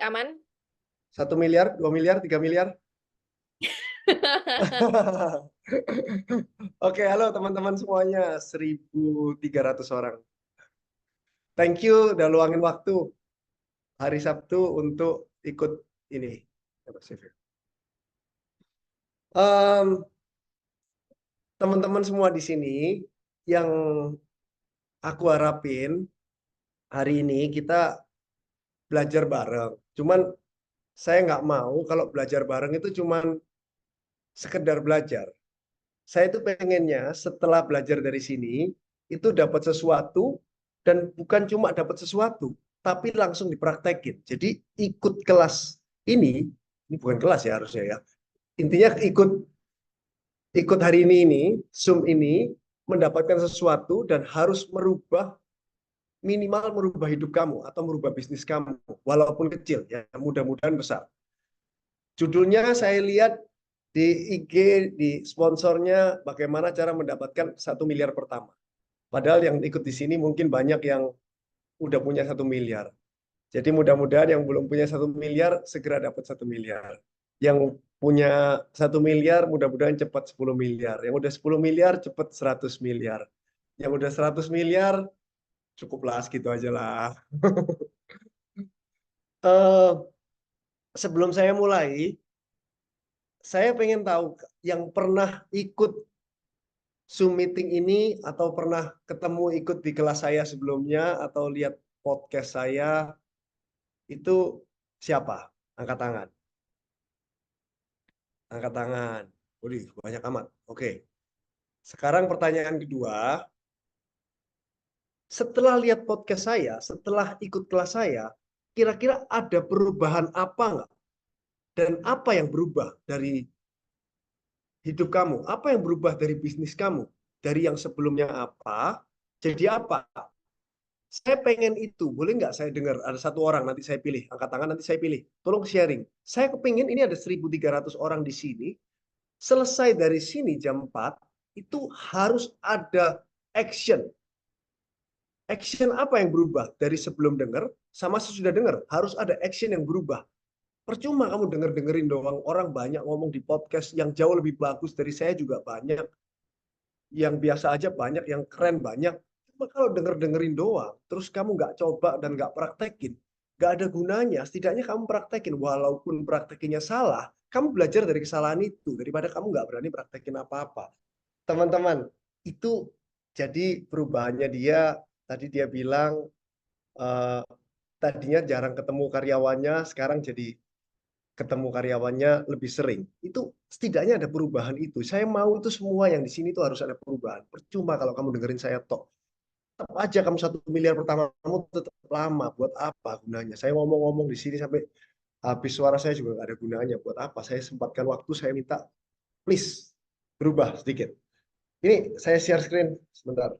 aman. 1 miliar, 2 miliar, 3 miliar. Oke, halo teman-teman semuanya. 1.300 orang. Thank you udah luangin waktu hari Sabtu untuk ikut ini. Teman-teman semua di sini yang aku harapin hari ini kita belajar bareng. Cuman saya nggak mau kalau belajar bareng itu cuman sekedar belajar. Saya itu pengennya setelah belajar dari sini itu dapat sesuatu dan bukan cuma dapat sesuatu, tapi langsung dipraktekin. Jadi ikut kelas ini bukan kelas ya harusnya ya. Intinya ikut hari ini Zoom ini mendapatkan sesuatu dan harus minimal merubah hidup kamu atau merubah bisnis kamu walaupun kecil ya, mudah-mudahan besar. Judulnya saya lihat di IG, di sponsornya bagaimana cara mendapatkan 1 miliar pertama. Padahal yang ikut di sini mungkin banyak yang udah punya 1 miliar. Jadi mudah-mudahan yang belum punya 1 miliar segera dapat 1 miliar. Yang punya 1 miliar mudah-mudahan cepat 10 miliar. Yang udah 10 miliar cepat 100 miliar. Yang udah 100 miliar cukuplah segitu aja lah. Eh, Sebelum saya mulai, saya pengen tahu yang pernah ikut Zoom meeting ini atau pernah ketemu ikut di kelas saya sebelumnya atau lihat podcast saya itu siapa? Angkat tangan. Angkat tangan. Waduh, banyak amat. Oke. Sekarang pertanyaan kedua. Setelah lihat podcast saya, setelah ikut kelas saya, kira-kira ada perubahan apa nggak? Dan apa yang berubah dari hidup kamu? Apa yang berubah dari bisnis kamu? Dari yang sebelumnya apa, jadi apa? Saya pengen itu, boleh nggak saya dengar? Ada satu orang, nanti saya pilih. Angkat tangan, nanti saya pilih. Tolong sharing. Saya kepingin ini ada 1.300 orang di sini. Selesai dari sini jam 4, itu harus ada action. Action apa yang berubah dari sebelum dengar sama sesudah dengar? Harus ada action yang berubah. Percuma kamu denger-dengerin doang. Orang banyak ngomong di podcast yang jauh lebih bagus dari saya juga banyak. Yang biasa aja banyak, yang keren banyak. Cuma kalau denger-dengerin doang, terus kamu nggak coba dan nggak praktekin, nggak ada gunanya. Setidaknya kamu praktekin, walaupun praktekinnya salah, kamu belajar dari kesalahan itu, daripada kamu nggak berani praktekin apa-apa. Teman-teman, itu jadi perubahannya dia, tadi dia bilang, eh, tadinya jarang ketemu karyawannya, sekarang jadi ketemu karyawannya lebih sering. Itu setidaknya ada perubahan itu. Saya mau itu semua yang di sini tuh harus ada perubahan. Percuma kalau kamu dengerin saya tok. Tetap aja kamu 1 miliar pertama kamu tetap lama. Buat apa gunanya? Saya ngomong-ngomong di sini sampai habis suara saya juga nggak ada gunanya. Buat apa? Saya sempatkan waktu, saya minta please berubah sedikit. Ini saya share screen sebentar.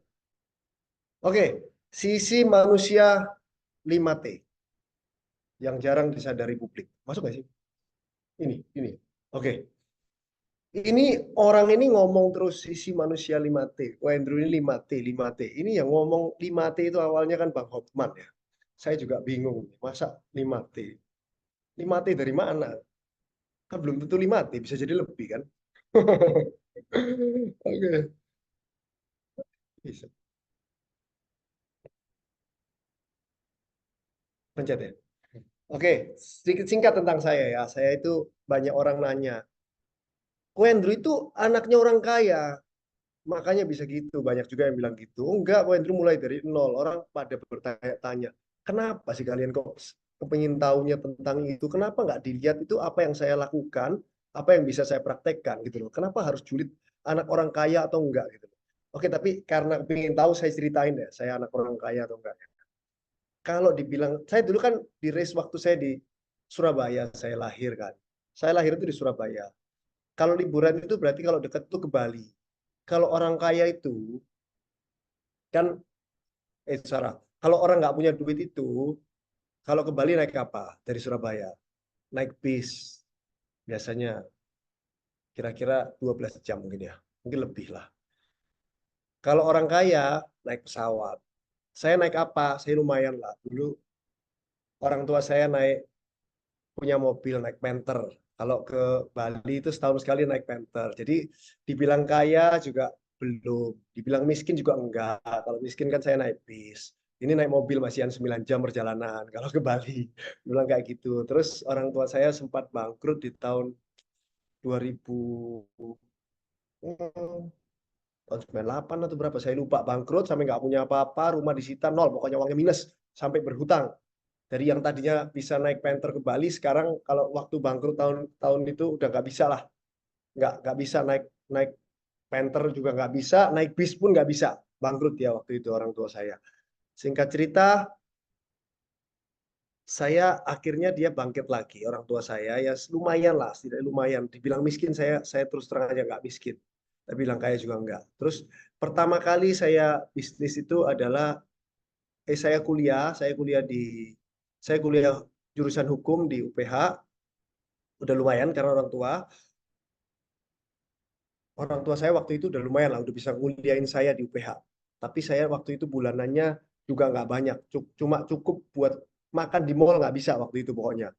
Oke, sisi manusia 5T yang jarang disadari publik. Masuk nggak sih? Ini. Oke. Ini orang ini ngomong terus sisi manusia 5T. Wah, Andrew ini 5T, 5T. Ini yang ngomong 5T itu awalnya kan Bang Hotman ya. Saya juga bingung. Masa 5T? 5T dari mana? Kan belum tentu 5T, bisa jadi lebih kan? Oke, bisa. Pencet ya. Oke, sedikit singkat tentang saya ya. Saya itu banyak orang nanya, Ko Andrew itu anaknya orang kaya. Makanya bisa gitu. Banyak juga yang bilang gitu. Enggak, Ko Andrew mulai dari nol. Orang pada bertanya-tanya, kenapa sih kalian kok kepingin tahunya tentang itu? Kenapa nggak dilihat itu apa yang saya lakukan, apa yang bisa saya praktekkan gitu loh. Kenapa harus julid anak orang kaya atau enggak gitu loh. Oke, tapi karena kepingin tahu saya ceritain deh, saya anak orang kaya atau enggak. Kalau dibilang, saya dulu kan di race waktu saya di Surabaya, saya lahir kan. Saya lahir itu di Surabaya. Kalau liburan itu berarti kalau dekat itu ke Bali. Kalau orang kaya itu kan Sarah, kalau orang nggak punya duit itu, kalau ke Bali naik apa? Dari Surabaya. Naik bis. Biasanya kira-kira 12 jam mungkin ya. Mungkin lebih lah. Kalau orang kaya, naik pesawat. Saya naik apa? Saya lumayan lah. Dulu orang tua saya naik punya mobil naik Panther. Kalau ke Bali itu setahun sekali naik Panther. Jadi dibilang kaya juga belum, dibilang miskin juga enggak. Kalau miskin kan saya naik bis. Ini naik mobil masihan 9 jam perjalanan kalau ke Bali. Bilang kayak gitu. Terus orang tua saya sempat bangkrut di tahun 2000, tahun 98 atau berapa, saya lupa, bangkrut sampai nggak punya apa-apa, rumah disita nol, pokoknya uangnya minus, sampai berhutang. Dari yang tadinya bisa naik Panther ke Bali, sekarang kalau waktu bangkrut tahun itu udah nggak bisa lah, nggak bisa naik naik Panther juga nggak bisa, naik bis pun nggak bisa, bangkrut ya waktu itu orang tua saya. Singkat cerita, saya akhirnya dia bangkit lagi, orang tua saya ya lumayan lah, tidak lumayan. Dibilang miskin, saya terus terang aja nggak miskin. Tapi bilang kaya juga enggak. Terus pertama kali saya bisnis itu adalah saya kuliah jurusan hukum di UPH, udah lumayan karena orang tua saya waktu itu udah lumayan lah, udah bisa nguliain saya di UPH. Tapi saya waktu itu bulanannya juga nggak banyak, cuma cukup buat makan di mall nggak bisa waktu itu pokoknya.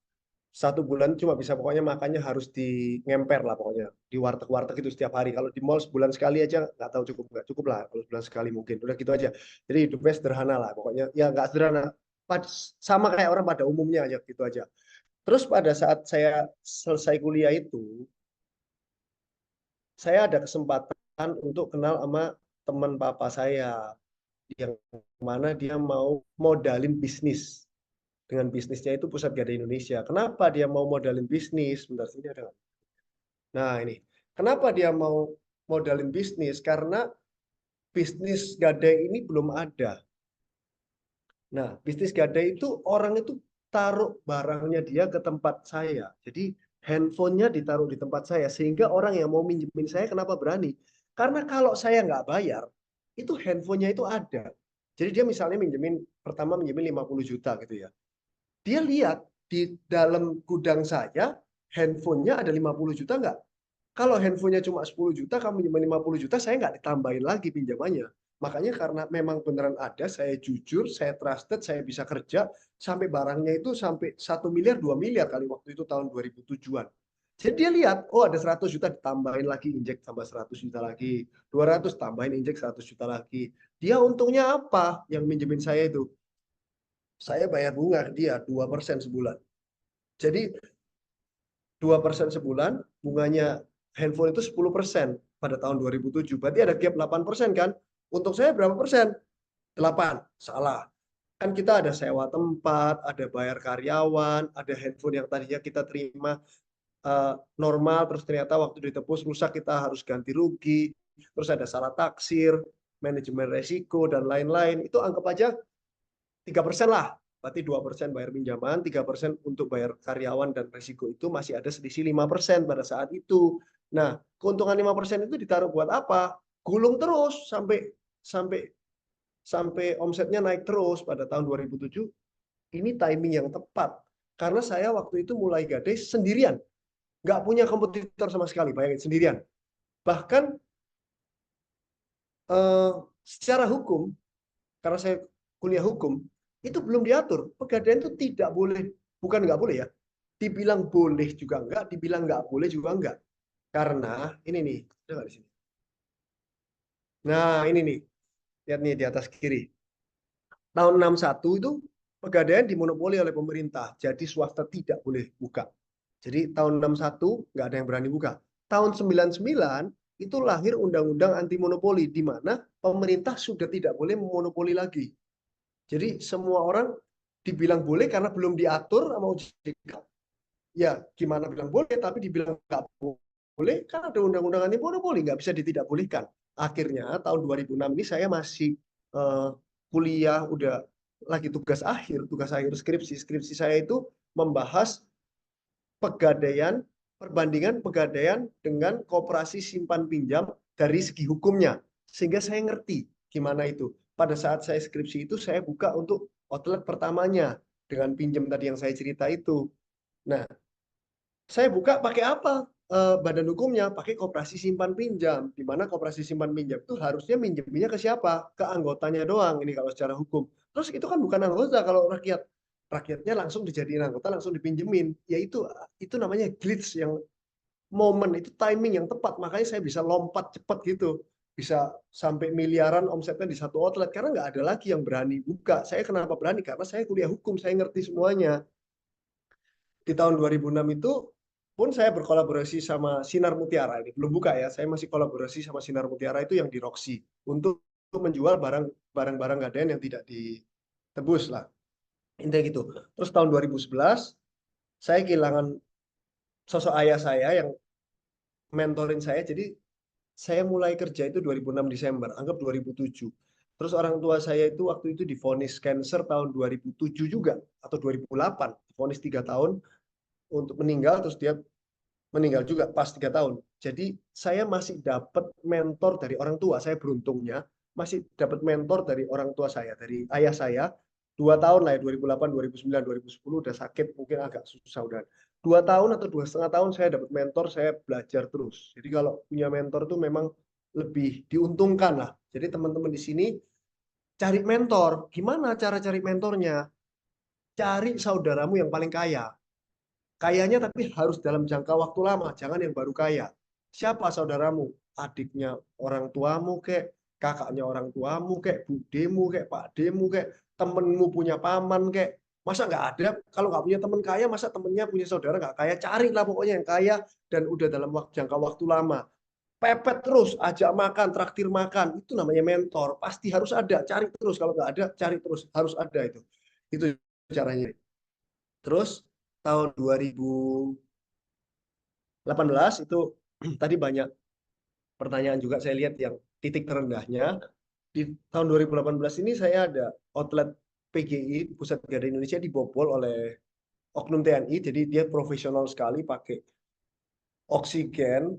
Satu bulan cuma bisa pokoknya makannya harus di ngemper lah pokoknya, di warteg-warteg itu setiap hari. Kalau di mall sebulan sekali aja nggak tahu cukup nggak, cukup lah kalau sebulan sekali mungkin, udah gitu aja. Jadi hidupnya sederhana lah pokoknya, ya nggak sederhana, sama kayak orang pada umumnya aja gitu aja. Terus pada saat saya selesai kuliah itu, saya ada kesempatan untuk kenal sama teman papa saya, yang mana dia mau modalin bisnis. Dengan bisnisnya itu Pusat Gadai Indonesia. Kenapa dia mau modalin bisnis? Bentar, sini ada nggak? Nah, ini. Kenapa dia mau modalin bisnis? Karena bisnis gadai ini belum ada. Nah, bisnis gadai itu orang itu taruh barangnya dia ke tempat saya. Jadi handphonenya ditaruh di tempat saya. Sehingga orang yang mau minjemin saya kenapa berani? Karena kalau saya nggak bayar, itu handphonenya itu ada. Jadi dia misalnya pertama minjemin 50 juta gitu ya. Dia lihat di dalam gudang saya, handphonenya ada 50 juta nggak? Kalau handphonenya cuma 10 juta, kamu pinjam 50 juta, saya nggak ditambahin lagi pinjamannya. Makanya karena memang beneran ada, saya jujur, saya trusted, saya bisa kerja, sampai barangnya itu sampai 1 miliar, 2 miliar kali waktu itu tahun 2007-an. Jadi dia lihat, oh ada 100 juta ditambahin lagi, injek tambah 100 juta lagi. 200 tambahin injek 100 juta lagi. Dia untungnya apa yang minjemin saya itu? Saya bayar bunga ke dia 2% sebulan. Jadi 2% sebulan, bunganya handphone itu 10% pada tahun 2007. Berarti ada gap 8% kan? Untuk saya berapa persen? 8. Salah. Kan kita ada sewa tempat, ada bayar karyawan, ada handphone yang tadinya kita terima normal, terus ternyata waktu ditebus rusak kita harus ganti rugi, terus ada salah taksir, manajemen resiko, dan lain-lain. Itu anggap aja 3% lah. Berarti 2% bayar pinjaman, 3% untuk bayar karyawan dan resiko, itu masih ada selisih 5% pada saat itu. Nah, keuntungan 5% itu ditaruh buat apa? Gulung terus sampai sampai sampai omsetnya naik terus pada tahun 2007. Ini timing yang tepat. Karena saya waktu itu mulai gadai sendirian. Nggak punya kompetitor sama sekali, bayangin, sendirian. Bahkan secara hukum, karena saya kuliah hukum, itu belum diatur. Pegadaian itu tidak boleh, bukan nggak boleh ya, dibilang boleh juga enggak, dibilang nggak boleh juga enggak. Karena ini nih, ada nggak di sini? Nah, ini nih, lihat nih di atas kiri. Tahun 61 itu pegadaian dimonopoli oleh pemerintah, jadi swasta tidak boleh buka. Jadi tahun 61 nggak ada yang berani buka. Tahun 99 itu lahir undang-undang anti monopoli, di mana pemerintah sudah tidak boleh memonopoli lagi. Jadi semua orang dibilang boleh karena belum diatur sama OJK. Ya gimana bilang boleh, tapi dibilang nggak boleh kan ada undang-undang anti monopoli, nggak bisa ditidakbolehkan. Akhirnya tahun 2006 ini saya masih kuliah, udah lagi tugas akhir skripsi. Skripsi saya itu membahas pegadaian, perbandingan pegadaian dengan koperasi simpan pinjam dari segi hukumnya. Sehingga saya ngerti gimana itu. Pada saat saya skripsi itu, saya buka untuk outlet pertamanya dengan pinjam tadi yang saya cerita itu. Nah, saya buka pakai apa? Badan hukumnya pakai koperasi simpan pinjam, di mana koperasi simpan pinjam itu harusnya minjemnya ke siapa? Ke anggotanya doang, ini kalau secara hukum. Terus itu kan bukan anggota kalau rakyat. rakyatnya langsung dijadiin anggota, langsung dipinjemin. Ya itu namanya glitch, yang momen itu timing yang tepat. Makanya saya bisa lompat cepat gitu. Bisa sampai miliaran omsetnya di satu outlet karena nggak ada lagi yang berani buka. Saya kenapa berani? Karena saya kuliah hukum, saya ngerti semuanya. Di tahun 2006 itu pun saya berkolaborasi sama Sinar Mutiara, ini belum buka ya. Saya masih kolaborasi sama Sinar Mutiara itu yang di Roxy untuk menjual barang-barang gadaian yang tidak ditebus lah. Intinya gitu. Terus tahun 2011 saya kehilangan sosok ayah saya yang mentorin saya. Jadi saya mulai kerja itu 2006 Desember, anggap 2007. Terus orang tua saya itu waktu itu divonis kanker tahun 2007 juga atau 2008, divonis 3 tahun untuk meninggal, terus dia meninggal juga pas 3 tahun. Jadi saya masih dapat mentor dari orang tua. Saya beruntungnya masih dapat mentor dari orang tua saya, dari ayah saya. 2 tahun lah ya, 2008, 2009, 2010 udah sakit, mungkin agak susah udah. 2 tahun atau 2,5 tahun saya dapat mentor, saya belajar terus. Jadi kalau punya mentor itu memang lebih diuntungkan lah. Jadi teman-teman di sini cari mentor. Gimana cara cari mentornya? Cari saudaramu yang paling kaya. Kayanya tapi harus dalam jangka waktu lama, jangan yang baru kaya. Siapa saudaramu? Adiknya orang tuamu kek, kakaknya orang tuamu kek, budemu kek, pakdemu kek, temenmu punya paman kek. Masa nggak ada? Kalau nggak punya teman kaya, masa temennya punya saudara nggak kaya? Carilah pokoknya yang kaya dan udah dalam jangka waktu lama. Pepet terus, ajak makan, traktir makan. Itu namanya mentor. Pasti harus ada. Cari terus. Kalau nggak ada, cari terus. Harus ada itu. Itu caranya. Terus tahun 2018 itu tadi banyak pertanyaan juga saya lihat yang titik terendahnya. Di tahun 2018 ini saya ada outlet PGI, Pusat Gadai Indonesia, dibobol oleh oknum TNI. Jadi dia profesional sekali pakai oksigen.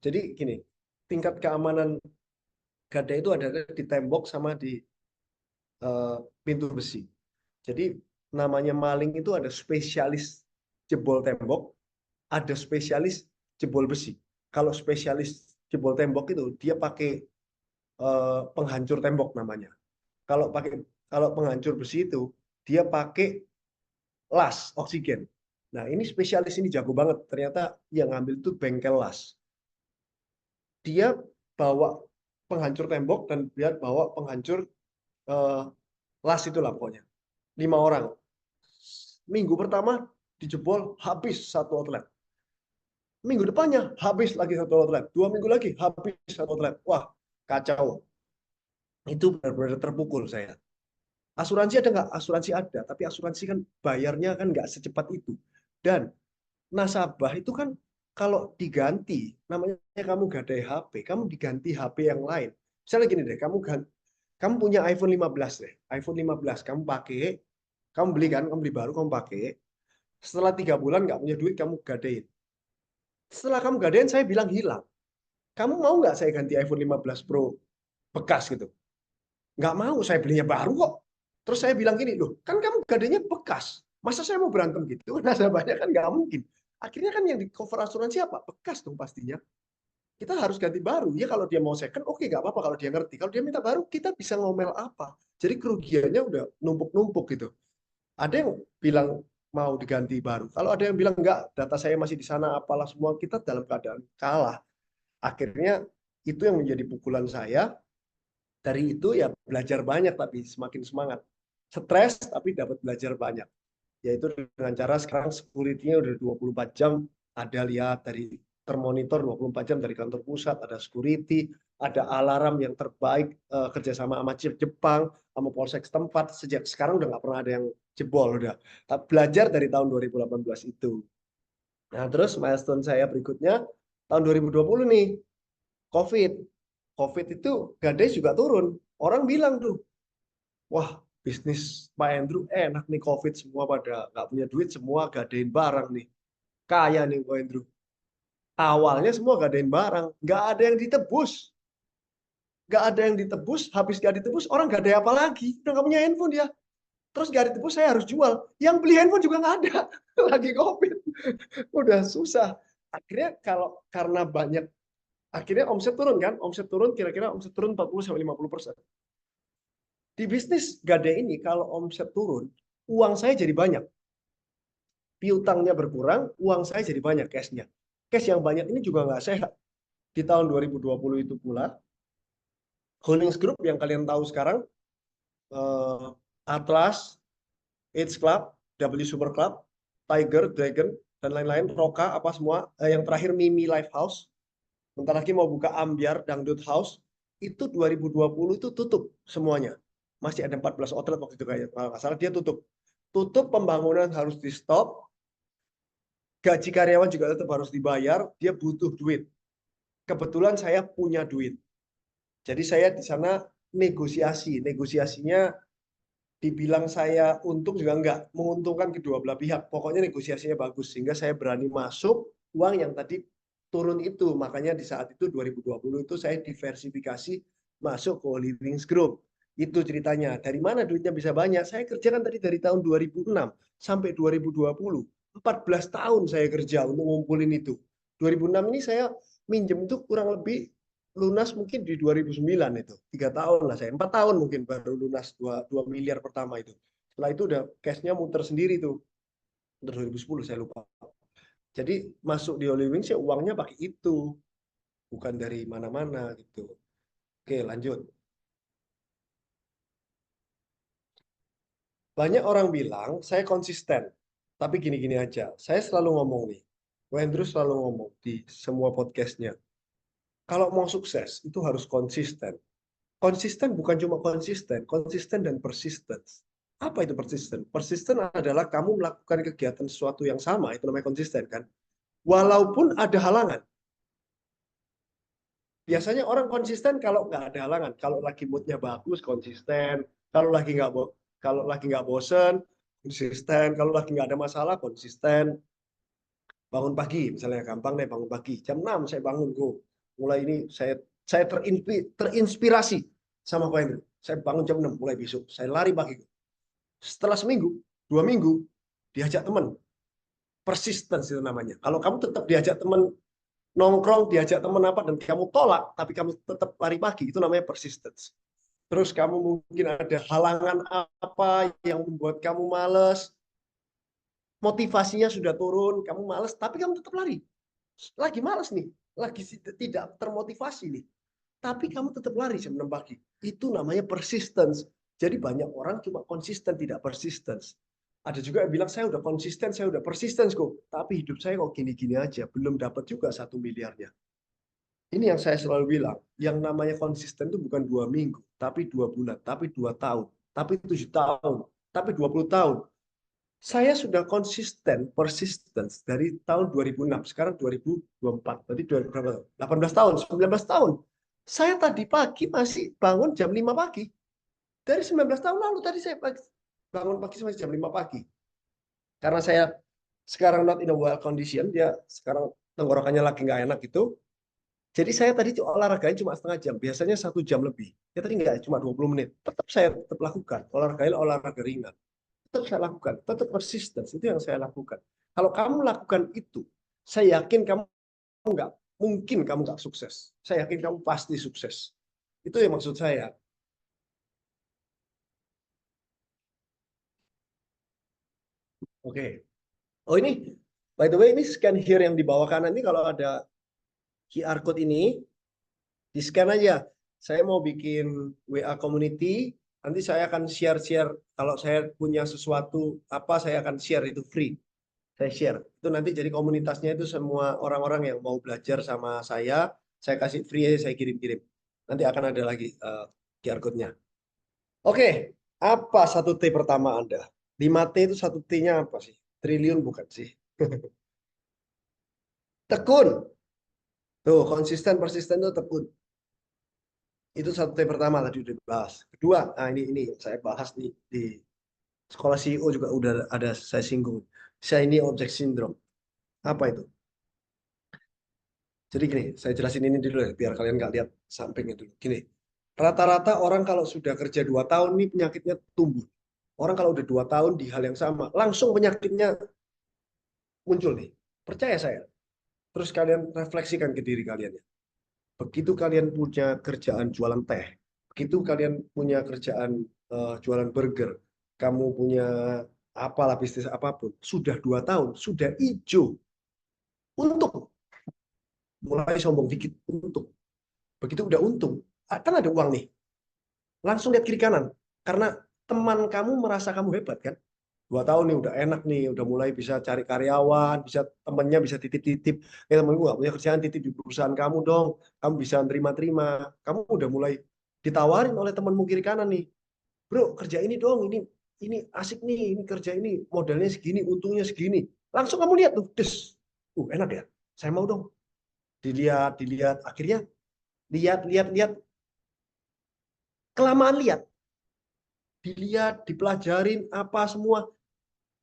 Jadi gini, tingkat keamanan gadai itu ada di tembok sama di pintu besi. Jadi namanya maling itu ada spesialis jebol tembok, ada spesialis jebol besi. Kalau spesialis jebol tembok itu dia pakai penghancur tembok namanya. Kalau penghancur besi itu dia pakai las oksigen. Nah, ini spesialis ini jago banget. Ternyata yang ngambil itu bengkel las. Dia bawa penghancur tembok dan dia bawa penghancur eh, las itulah pokoknya. 5 orang. Minggu pertama dijebol habis satu outlet. Minggu depannya habis lagi satu outlet. 2 minggu lagi habis satu outlet. Wah, kacau. Itu benar-benar terpukul saya. Asuransi ada nggak? Asuransi ada, tapi asuransi kan bayarnya kan nggak secepat itu. Dan nasabah itu kan kalau diganti, namanya kamu gadai HP, kamu diganti HP yang lain. Misalnya gini deh, kamu punya iPhone 15 deh, iPhone 15 kamu pakai, kamu beli kan, kamu beli baru, kamu pakai. Setelah 3 bulan nggak punya duit, kamu gadein. Setelah kamu gadein, saya bilang hilang. Kamu mau nggak saya ganti iPhone 15 Pro bekas gitu? Nggak mau, saya belinya baru kok. Terus saya bilang gini, loh, kan kamu gadainya bekas. Masa saya mau berantem gitu? Nasabahnya kan nggak mungkin. Akhirnya kan yang di cover asuransi apa? Bekas dong pastinya. Kita harus ganti baru. Ya kalau dia mau second, oke nggak apa-apa kalau dia ngerti. Kalau dia minta baru, kita bisa ngomel apa? Jadi kerugiannya udah numpuk-numpuk gitu. Ada yang bilang mau diganti baru. Kalau ada yang bilang enggak, data saya masih di sana, apalah semua, kita dalam keadaan kalah. Akhirnya itu yang menjadi pukulan saya. Dari itu ya belajar banyak, tapi semakin semangat. Stres tapi dapat belajar banyak. Yaitu dengan cara sekarang security-nya udah 24 jam, ada lihat dari termonitor 24 jam dari kantor pusat, ada security, ada alarm yang terbaik kerjasama sama Jepang, sama Polsek setempat. Sejak sekarang udah nggak pernah ada yang jebol udah. Tapi belajar dari tahun 2018 itu. Nah, terus milestone saya berikutnya tahun 2020 nih, COVID. COVID itu gadai juga turun. Orang bilang tuh, wah bisnis Pak Andrew enak nih, COVID semua pada nggak punya duit, semua gadein barang nih. Kaya nih Pak Andrew. Awalnya semua gadein barang, nggak ada yang ditebus. Nggak ada yang ditebus, habis nggak ditebus, orang gadai apa lagi? Udah nggak punya handphone dia. Terus nggak ditebus, saya harus jual. Yang beli handphone juga nggak ada. Lagi COVID. Udah susah. Akhirnya karena banyak, akhirnya omset turun kan? Omset turun, kira-kira omset turun 40-50%. Di bisnis gadai ini kalau omset turun, uang saya jadi banyak. Piutangnya berkurang, uang saya jadi banyak cashnya. Cash yang banyak ini juga nggak sehat. Di tahun 2020 itu pula, Holdings Group yang kalian tahu sekarang, Atlas, H Club, W Super Club, Tiger, Dragon, dan lain-lain, Roka, apa semua, yang terakhir Mimi Live House, bentar lagi mau buka Ambiar, Dangdut House, itu 2020 itu tutup semuanya. Masih ada 14 outlet waktu itu kayaknya, kalau nggak salah dia tutup. Tutup, pembangunan harus di stop, gaji karyawan juga tetap harus dibayar, dia butuh duit. Kebetulan saya punya duit. Jadi saya di sana negosiasi. Negosiasinya dibilang saya untung juga enggak. Menguntungkan kedua belah pihak. Pokoknya negosiasinya bagus. Sehingga saya berani masuk uang yang tadi turun itu. Makanya di saat itu 2020 itu saya diversifikasi masuk ke Holdings Group. Itu ceritanya. Dari mana duitnya bisa banyak? Saya kerjakan tadi dari tahun 2006 sampai 2020. 14 tahun saya kerja untuk ngumpulin itu. 2006 ini saya minjem itu kurang lebih lunas mungkin di 2009 itu. 3 tahun lah saya. 4 tahun mungkin baru lunas 2 miliar pertama itu. Setelah itu udah cashnya muter sendiri tuh. Muter 2010 saya lupa. Jadi masuk di Holy Wings ya uangnya pakai itu. Bukan dari mana-mana gitu. Oke lanjut. Banyak orang bilang saya konsisten. Tapi gini-gini aja. Saya selalu ngomong nih. Wendru selalu ngomong di semua podcastnya. Kalau mau sukses itu harus konsisten. Konsisten bukan cuma konsisten, konsisten dan persisten. Apa itu persisten? Persisten adalah kamu melakukan kegiatan sesuatu yang sama, itu namanya konsisten kan. Walaupun ada halangan. Biasanya orang konsisten kalau nggak ada halangan. Kalau lagi moodnya bagus, konsisten. Kalau lagi nggak bosen, konsisten. Kalau lagi nggak ada masalah, konsisten. Bangun pagi, misalnya gampang deh bangun pagi. Jam 6 saya bangun, go. Mulai ini saya terinspirasi sama Ko Hendro. Saya bangun jam 6 mulai besok. Saya lari pagi. Setelah seminggu, 2 minggu, diajak teman. Persistence itu namanya. Kalau kamu tetap diajak teman nongkrong, diajak teman apa, dan kamu tolak, tapi kamu tetap lari pagi, itu namanya persistence. Terus kamu mungkin ada halangan apa yang membuat kamu males, motivasinya sudah turun, kamu males, tapi kamu tetap lari. Lagi males nih, lagi tidak termotivasi nih, tapi kamu tetap lari jam 6 pagi. Itu namanya persistence. Jadi banyak orang cuma konsisten, tidak persistence. Ada juga yang bilang, saya udah konsisten, saya udah persisten kok. Tapi hidup saya kok gini-gini aja. Belum dapat juga 1 miliarnya. Ini yang saya selalu bilang. Yang namanya konsisten itu bukan 2 minggu, tapi 2 bulan, tapi 2 tahun, tapi 7 tahun, tapi 20 tahun. Saya sudah konsisten, persisten dari tahun 2006, sekarang 2024, berarti 18 tahun, 19 tahun. Saya tadi pagi masih bangun jam 5 pagi. Dari 19 tahun lalu tadi saya bangun pagi sampai jam 5 pagi. Karena saya sekarang not in a well condition, dia sekarang tenggorokannya lagi nggak enak gitu. Jadi saya tadi olahraganya cuma setengah jam, biasanya 1 jam lebih. Ya tadi nggak, cuma 20 menit. Tetap saya tetap lakukan, olahraga ringan. Tetap saya lakukan, tetap persisten, itu yang saya lakukan. Kalau kamu lakukan itu, saya yakin kamu nggak mungkin kamu nggak sukses. Saya yakin kamu pasti sukses. Itu yang maksud saya. Oke. Oh ini, by the way, ini scan here yang di bawah kanan ini kalau ada QR code ini, di scan aja. Saya mau bikin WA community, nanti saya akan share-share. Kalau saya punya sesuatu apa, saya akan share itu free. Saya share. Itu nanti jadi komunitasnya itu semua orang-orang yang mau belajar sama saya kasih free aja, saya kirim-kirim. Nanti akan ada lagi QR code-nya. Oke, apa 1T pertama Anda? 5T itu 1T-nya apa sih? Triliun bukan sih? Tekun. Tuh, konsisten, persisten itu tekun. Itu 1T pertama tadi udah dibahas. Kedua, nah ini saya bahas di sekolah CEO juga udah ada saya singgung. Shiny object syndrome. Apa itu? Jadi gini, saya jelasin ini dulu ya, biar kalian nggak lihat sampingnya dulu. Gini, rata-rata orang kalau sudah kerja 2 tahun nih penyakitnya tumbuh. Orang kalau udah 2 tahun di hal yang sama, langsung penyakitnya muncul nih. Percaya saya. Terus kalian refleksikan ke diri kalian ya. Begitu kalian punya kerjaan jualan teh, begitu kalian punya kerjaan jualan burger, kamu punya apalah bisnis apapun, sudah 2 tahun, sudah hijau, untung, mulai sombong dikit, untung. Begitu udah untung, kan ada uang nih, langsung lihat kiri kanan, karena teman kamu merasa kamu hebat kan. 2 tahun nih udah enak nih, udah mulai bisa cari karyawan, bisa temennya bisa titip-titip. Temenku nggak punya kerjaan, titip di perusahaan kamu dong. Kamu bisa terima-terima. Kamu udah mulai ditawarin oleh temanmu kiri kanan nih, bro kerja ini dong, ini asik nih, ini kerja ini modalnya segini, untungnya segini. Langsung kamu lihat tuh, des, enak ya, saya mau dong. Dilihat, dilihat, akhirnya lihat, lihat, lihat, kelamaan lihat, dilihat, dipelajarin apa semua.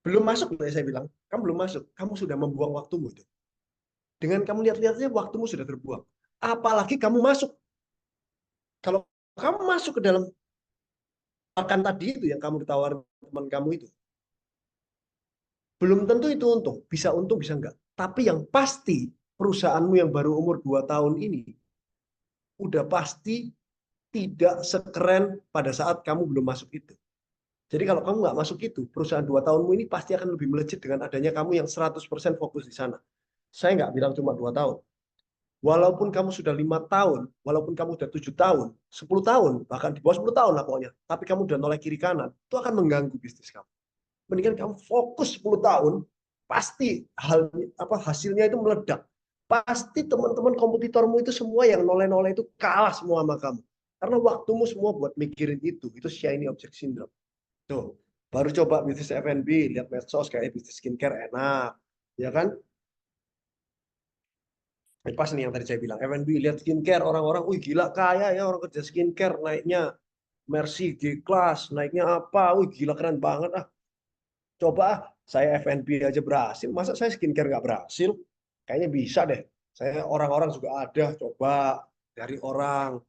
Belum masuk, saya bilang, kamu belum masuk, kamu sudah membuang waktumu itu. Dengan kamu lihat-lihatnya, waktumu sudah terbuang. Apalagi kamu masuk. Kalau kamu masuk ke dalam makan tadi itu yang kamu ditawarin teman kamu itu, belum tentu itu untung, bisa enggak. Tapi yang pasti perusahaanmu yang baru umur 2 tahun ini udah pasti tidak sekeren pada saat kamu belum masuk itu. Jadi kalau kamu nggak masuk itu, perusahaan 2 tahunmu ini pasti akan lebih melejit dengan adanya kamu yang 100% fokus di sana. Saya nggak bilang cuma 2 tahun. Walaupun kamu sudah 5 tahun, walaupun kamu sudah 7 tahun, 10 tahun, bahkan di bawah 10 tahun lah pokoknya, tapi kamu udah noleh kiri kanan, itu akan mengganggu bisnis kamu. Mendingan kamu fokus 10 tahun, pasti hasilnya itu meledak. Pasti teman-teman kompetitormu itu semua yang noleh-noleh itu kalah semua sama kamu. Karena waktumu semua buat mikirin itu shiny object syndrome. Tuh, baru coba bisnis F&B, lihat medsos kayak bisnis skincare enak, ya kan? Pas nih yang tadi saya bilang, F&B, lihat skincare, orang-orang, wih gila kaya ya orang kerja skincare, naiknya Mercy G-Class, naiknya apa, wih gila keren banget ah. Coba ah, saya F&B aja berhasil, masa saya skincare nggak berhasil? Kayaknya bisa deh. Saya orang-orang juga ada, coba dari orang.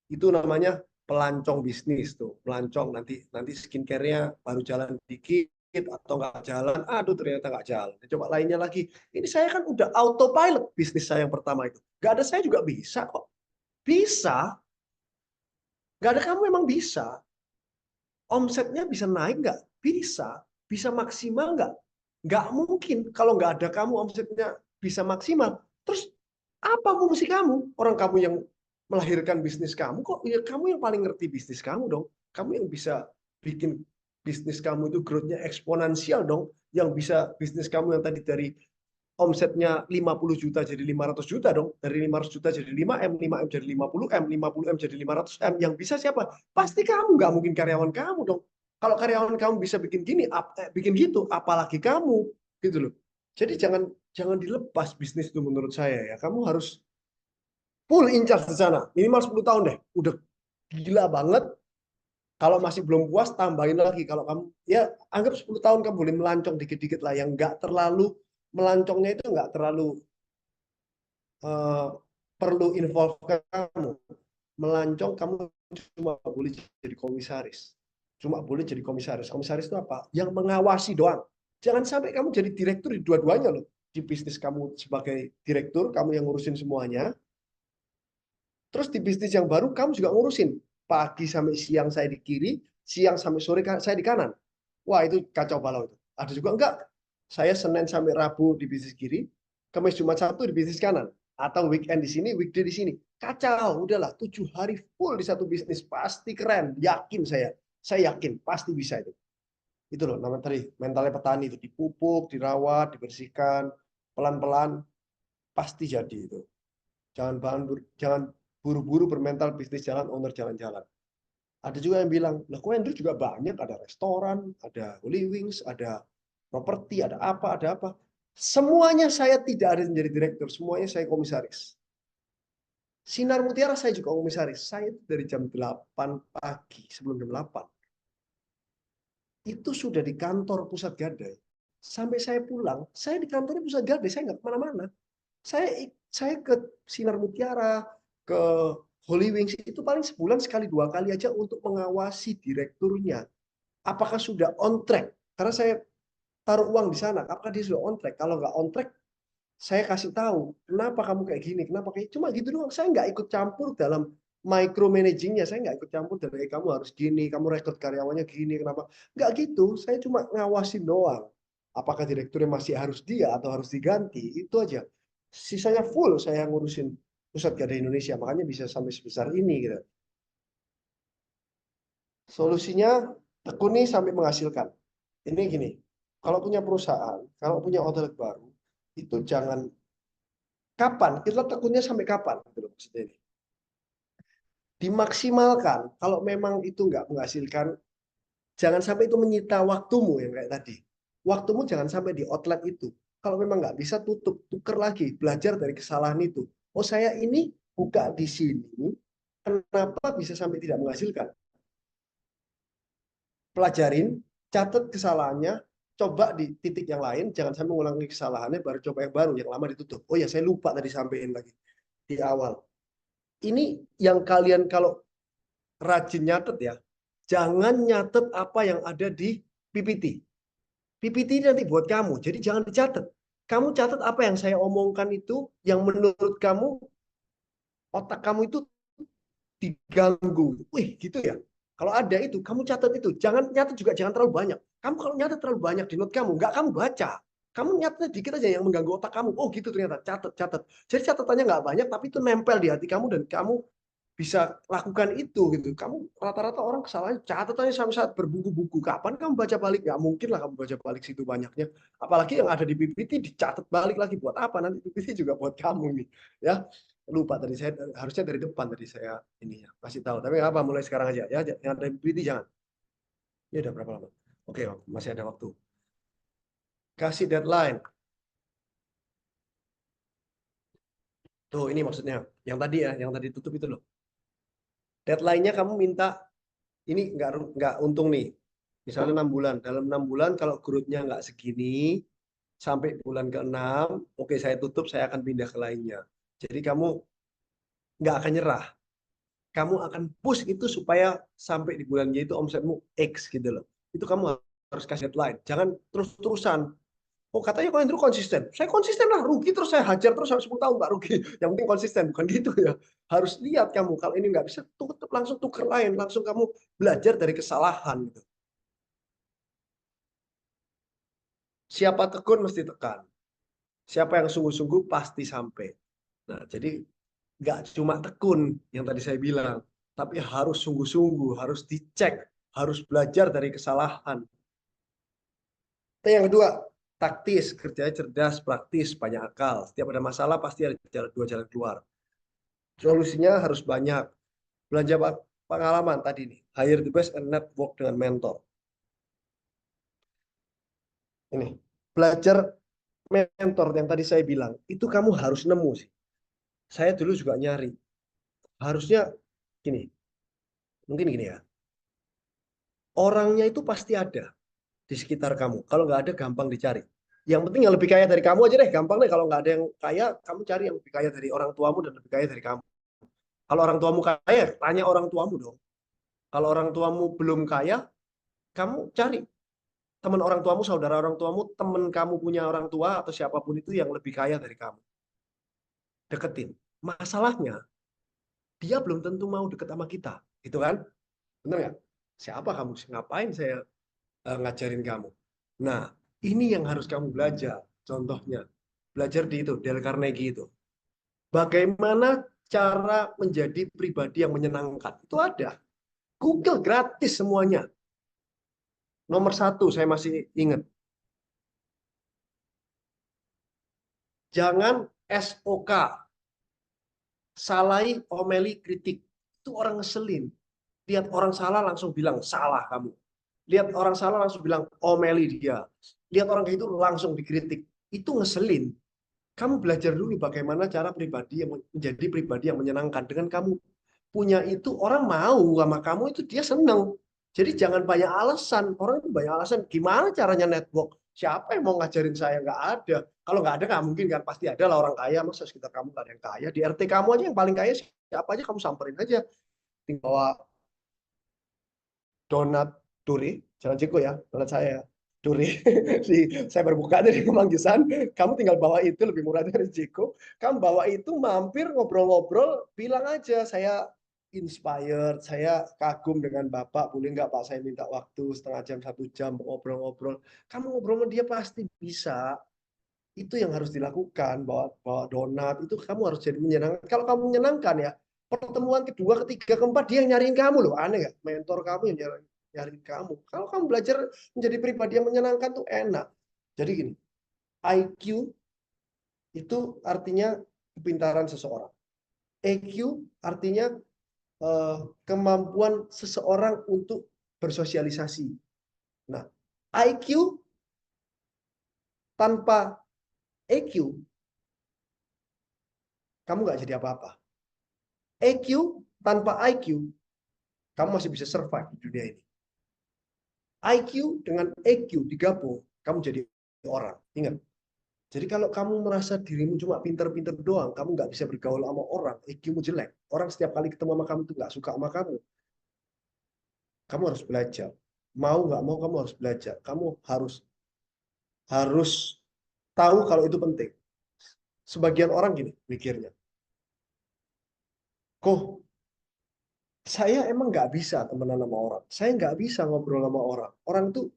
Itu namanya pelancong bisnis tuh, pelancong nanti nanti skincare-nya baru jalan dikit atau nggak jalan, aduh ternyata nggak jalan. Coba lainnya lagi. Ini saya kan udah autopilot bisnis saya yang pertama itu. Nggak ada saya juga bisa kok. Bisa. Nggak ada kamu memang bisa. Omsetnya bisa naik nggak? Bisa. Bisa maksimal nggak? Nggak mungkin. Kalau nggak ada kamu omsetnya bisa maksimal. Terus apa fungsi kamu? Orang kamu yang melahirkan bisnis kamu kok, ya kamu yang paling ngerti bisnis kamu dong. Kamu yang bisa bikin bisnis kamu itu growth-nya eksponensial dong. Yang bisa bisnis kamu yang tadi dari omsetnya 50 juta jadi 500 juta dong. Dari 500 juta jadi 5M, 5M jadi 50M, 50M jadi 500M. Yang bisa siapa? Pasti kamu, nggak mungkin karyawan kamu dong. Kalau karyawan kamu bisa bikin gini, bikin gitu, apalagi kamu, gitu loh. Jadi jangan jangan dilepas bisnis itu menurut saya ya. Kamu harus full in charge di sana. Minimal 10 tahun deh. Udah gila banget. Kalau masih belum puas, tambahin lagi. Kalau kamu, ya anggap 10 tahun kamu boleh melancong dikit-dikit lah. Yang nggak terlalu, melancongnya itu nggak terlalu uh, perlu involve kamu. Melancong kamu cuma boleh jadi komisaris. Cuma boleh jadi komisaris. Komisaris itu apa? Yang mengawasi doang. Jangan sampai kamu jadi direktur di dua-duanya loh. Di bisnis kamu sebagai direktur, kamu yang ngurusin semuanya. Terus di bisnis yang baru, kamu juga ngurusin. Pagi sampai siang saya di kiri, siang sampai sore saya di kanan. Wah, itu kacau balau itu. Ada juga enggak, saya Senin sampai Rabu di bisnis kiri, Kamis Jumat Sabtu di bisnis kanan. Atau weekend di sini, weekday di sini. Kacau, udahlah 7 hari full di satu bisnis. Pasti keren, yakin saya. Saya yakin, pasti bisa itu. Itu loh, namanya tadi, mentalnya petani itu. Dipupuk, dirawat, dibersihkan, pelan-pelan, pasti jadi itu. Jangan buru-buru bermental bisnis jalan, owner jalan-jalan. Ada juga yang bilang, lah kok Andrew juga banyak, ada restoran, ada Holy Wings, ada properti, ada apa, ada apa. Semuanya saya tidak ada menjadi direktur, semuanya saya komisaris. Sinar Mutiara saya juga komisaris. Saya itu dari jam 8 pagi, sebelum jam 8. Itu sudah di kantor Pusat Gadai. Sampai saya pulang, saya di kantornya Pusat Gadai, saya nggak kemana-mana. Saya ke Sinar Mutiara, ke Holy Wings itu paling sebulan sekali 2 kali aja untuk mengawasi direkturnya. Apakah sudah on track? Karena saya taruh uang di sana. Apakah dia sudah on track? Kalau nggak on track, saya kasih tahu. Kenapa kamu kayak gini? Kenapa kayak cuma gitu doang? Saya nggak ikut campur dalam micromanagingnya, saya nggak ikut campur dari kamu harus gini, kamu rekrut karyawannya gini, kenapa? Nggak gitu, saya cuma ngawasin doang. Apakah direkturnya masih harus dia atau harus diganti, itu aja. Sisanya full saya ngurusin Pusat Gadai Indonesia, makanya bisa sampai sebesar ini gitu. Solusinya tekuni sampai menghasilkan. Ini gini, kalau punya perusahaan, kalau punya outlet baru, itu jangan kapan, kita tekunnya sampai kapan gitu loh maksudnya ini. Dimaksimalkan, kalau memang itu nggak menghasilkan, jangan sampai itu menyita waktumu yang kayak tadi. Waktumu jangan sampai di outlet itu. Kalau memang nggak bisa, tutup, tuker lagi, belajar dari kesalahan itu. Oh, saya ini buka di sini, kenapa bisa sampai tidak menghasilkan? Pelajarin, catat kesalahannya, coba di titik yang lain, jangan sampai mengulangi kesalahannya, baru coba yang baru, yang lama ditutup. Oh ya, saya lupa tadi sampaikan lagi di awal. Ini yang kalian kalau rajin nyatet ya, jangan nyatet apa yang ada di PPT. PPT ini nanti buat kamu, jadi jangan dicatat. Kamu catat apa yang saya omongkan itu, yang menurut kamu, otak kamu itu diganggu. Wih, gitu ya. Kalau ada itu, kamu catat itu. Jangan nyatat juga, jangan terlalu banyak. Kamu kalau nyatat terlalu banyak di note kamu, nggak kamu baca. Kamu nyatat dikit aja yang mengganggu otak kamu. Oh gitu ternyata, catat, catat. Jadi catatannya nggak banyak, tapi itu nempel di hati kamu dan kamu bisa lakukan itu gitu. Kamu rata-rata orang kesalahan catatannya sampai saat berbuku-buku. Kapan kamu baca balik? Nggak mungkin lah kamu baca balik situ banyaknya. Apalagi yang ada di PPT dicatat balik lagi buat apa? Nanti PPT juga buat kamu nih, ya. Lupa tadi saya harusnya dari depan tadi saya ini ya kasih tahu. Tapi apa? Mulai sekarang aja ya. Yang ada di PPT jangan. Ini udah berapa lama? Oke, masih ada waktu. Kasih deadline. Tuh ini maksudnya. Yang tadi ya, yang tadi tutup itu loh. Deadline-nya kamu minta ini nggak untung nih. Misalnya 6 bulan. Dalam 6 bulan kalau growth-nya nggak segini, sampai bulan ke-6, oke saya tutup, saya akan pindah ke lainnya. Jadi kamu nggak akan nyerah. Kamu akan push itu supaya sampai di bulannya itu omsetmu X gitu loh. Itu kamu harus kasih deadline. Jangan terus-terusan. Oh katanya kalian terus konsisten. Saya konsisten lah, rugi terus saya hajar terus sampai 10 tahun nggak rugi. Yang penting konsisten, bukan gitu ya. Harus lihat kamu, kalau ini nggak bisa, tutup langsung tuker lain. Langsung kamu belajar dari kesalahan gitu. Siapa tekun mesti tekan. Siapa yang sungguh-sungguh pasti sampai. Nah, jadi nggak cuma tekun yang tadi saya bilang, tapi harus sungguh-sungguh, harus dicek, harus belajar dari kesalahan. Yang kedua, taktis, kerjanya cerdas, praktis, banyak akal. Setiap ada masalah pasti ada dua jalan keluar. Solusinya harus banyak. Belanja pengalaman tadi nih, hire the best and network dengan mentor. Ini, belajar mentor yang tadi saya bilang, itu kamu harus nemu sih. Saya dulu juga nyari. Harusnya gini, mungkin gini ya. Orangnya itu pasti ada di sekitar kamu. Kalau nggak ada, gampang dicari. Yang penting yang lebih kaya dari kamu aja deh, gampang deh. Kalau nggak ada yang kaya, kamu cari yang lebih kaya dari orang tuamu dan lebih kaya dari kamu. Kalau orang tuamu kaya, tanya orang tuamu dong. Kalau orang tuamu belum kaya, kamu cari teman orang tuamu, saudara orang tuamu, teman kamu punya orang tua atau siapapun itu yang lebih kaya dari kamu. Deketin. Masalahnya, dia belum tentu mau deket sama kita. Gitu kan? Benar nggak? Siapa kamu? Ngapain saya ngajarin kamu? Nah, ini yang harus kamu belajar. Contohnya, belajar di itu, Dale Carnegie itu. Bagaimana cara menjadi pribadi yang menyenangkan? Itu ada. Google gratis semuanya. Nomor satu, saya masih ingat. Jangan SOK. Salahi, omeli, kritik. Itu orang ngeselin. Lihat orang salah langsung bilang, salah kamu. Lihat orang salah langsung bilang, omeli dia. Lihat orang kayak itu langsung dikritik. Itu ngeselin. Kamu belajar dulu bagaimana cara pribadi yang menjadi pribadi yang menyenangkan. Dengan kamu punya itu, orang mau sama kamu itu dia seneng. Jadi jangan banyak alasan. Orang itu banyak alasan. Gimana caranya network? Siapa yang mau ngajarin saya? Nggak ada. Kalau nggak ada, nggak mungkin kan. Pasti ada lah orang kaya. Masa sekitar kamu nggak ada yang kaya? Di RT kamu aja yang paling kaya siapa aja kamu samperin aja. Tinggal bawa donat duri. Jangan ciko ya, donat saya. Duri. Saya berbuka dari Kemanggisan. Kamu tinggal bawa itu lebih murah dari Jeko. Kamu bawa itu mampir ngobrol-ngobrol. Bilang aja saya inspired, saya kagum dengan Bapak, boleh nggak Pak saya minta waktu setengah jam, 1 jam ngobrol-ngobrol. Kamu ngobrol sama dia pasti bisa. Itu yang harus dilakukan, bawa donat, itu kamu harus jadi menyenangkan. Kalau kamu menyenangkan ya, pertemuan kedua, ketiga, keempat, dia yang nyariin kamu loh. Aneh nggak? Mentor kamu yang nyariin kamu. Kalau kamu belajar menjadi pribadi yang menyenangkan tuh enak. Jadi gini, IQ itu artinya kepintaran seseorang. EQ artinya kemampuan seseorang untuk bersosialisasi. Nah, IQ tanpa EQ, kamu nggak jadi apa-apa. EQ tanpa IQ, kamu masih bisa survive di dunia ini. IQ dengan EQ digabung, kamu jadi orang. Ingat, jadi kalau kamu merasa dirimu cuma pinter-pinter doang, kamu nggak bisa bergaul sama orang, EQ-mu jelek. Orang setiap kali ketemu sama kamu tuh nggak suka sama kamu. Kamu harus belajar. Mau nggak mau kamu harus belajar. Kamu harus tahu kalau itu penting. Sebagian orang gini mikirnya, kok saya emang nggak bisa temenan sama orang. Saya nggak bisa ngobrol sama orang. Orang tuh,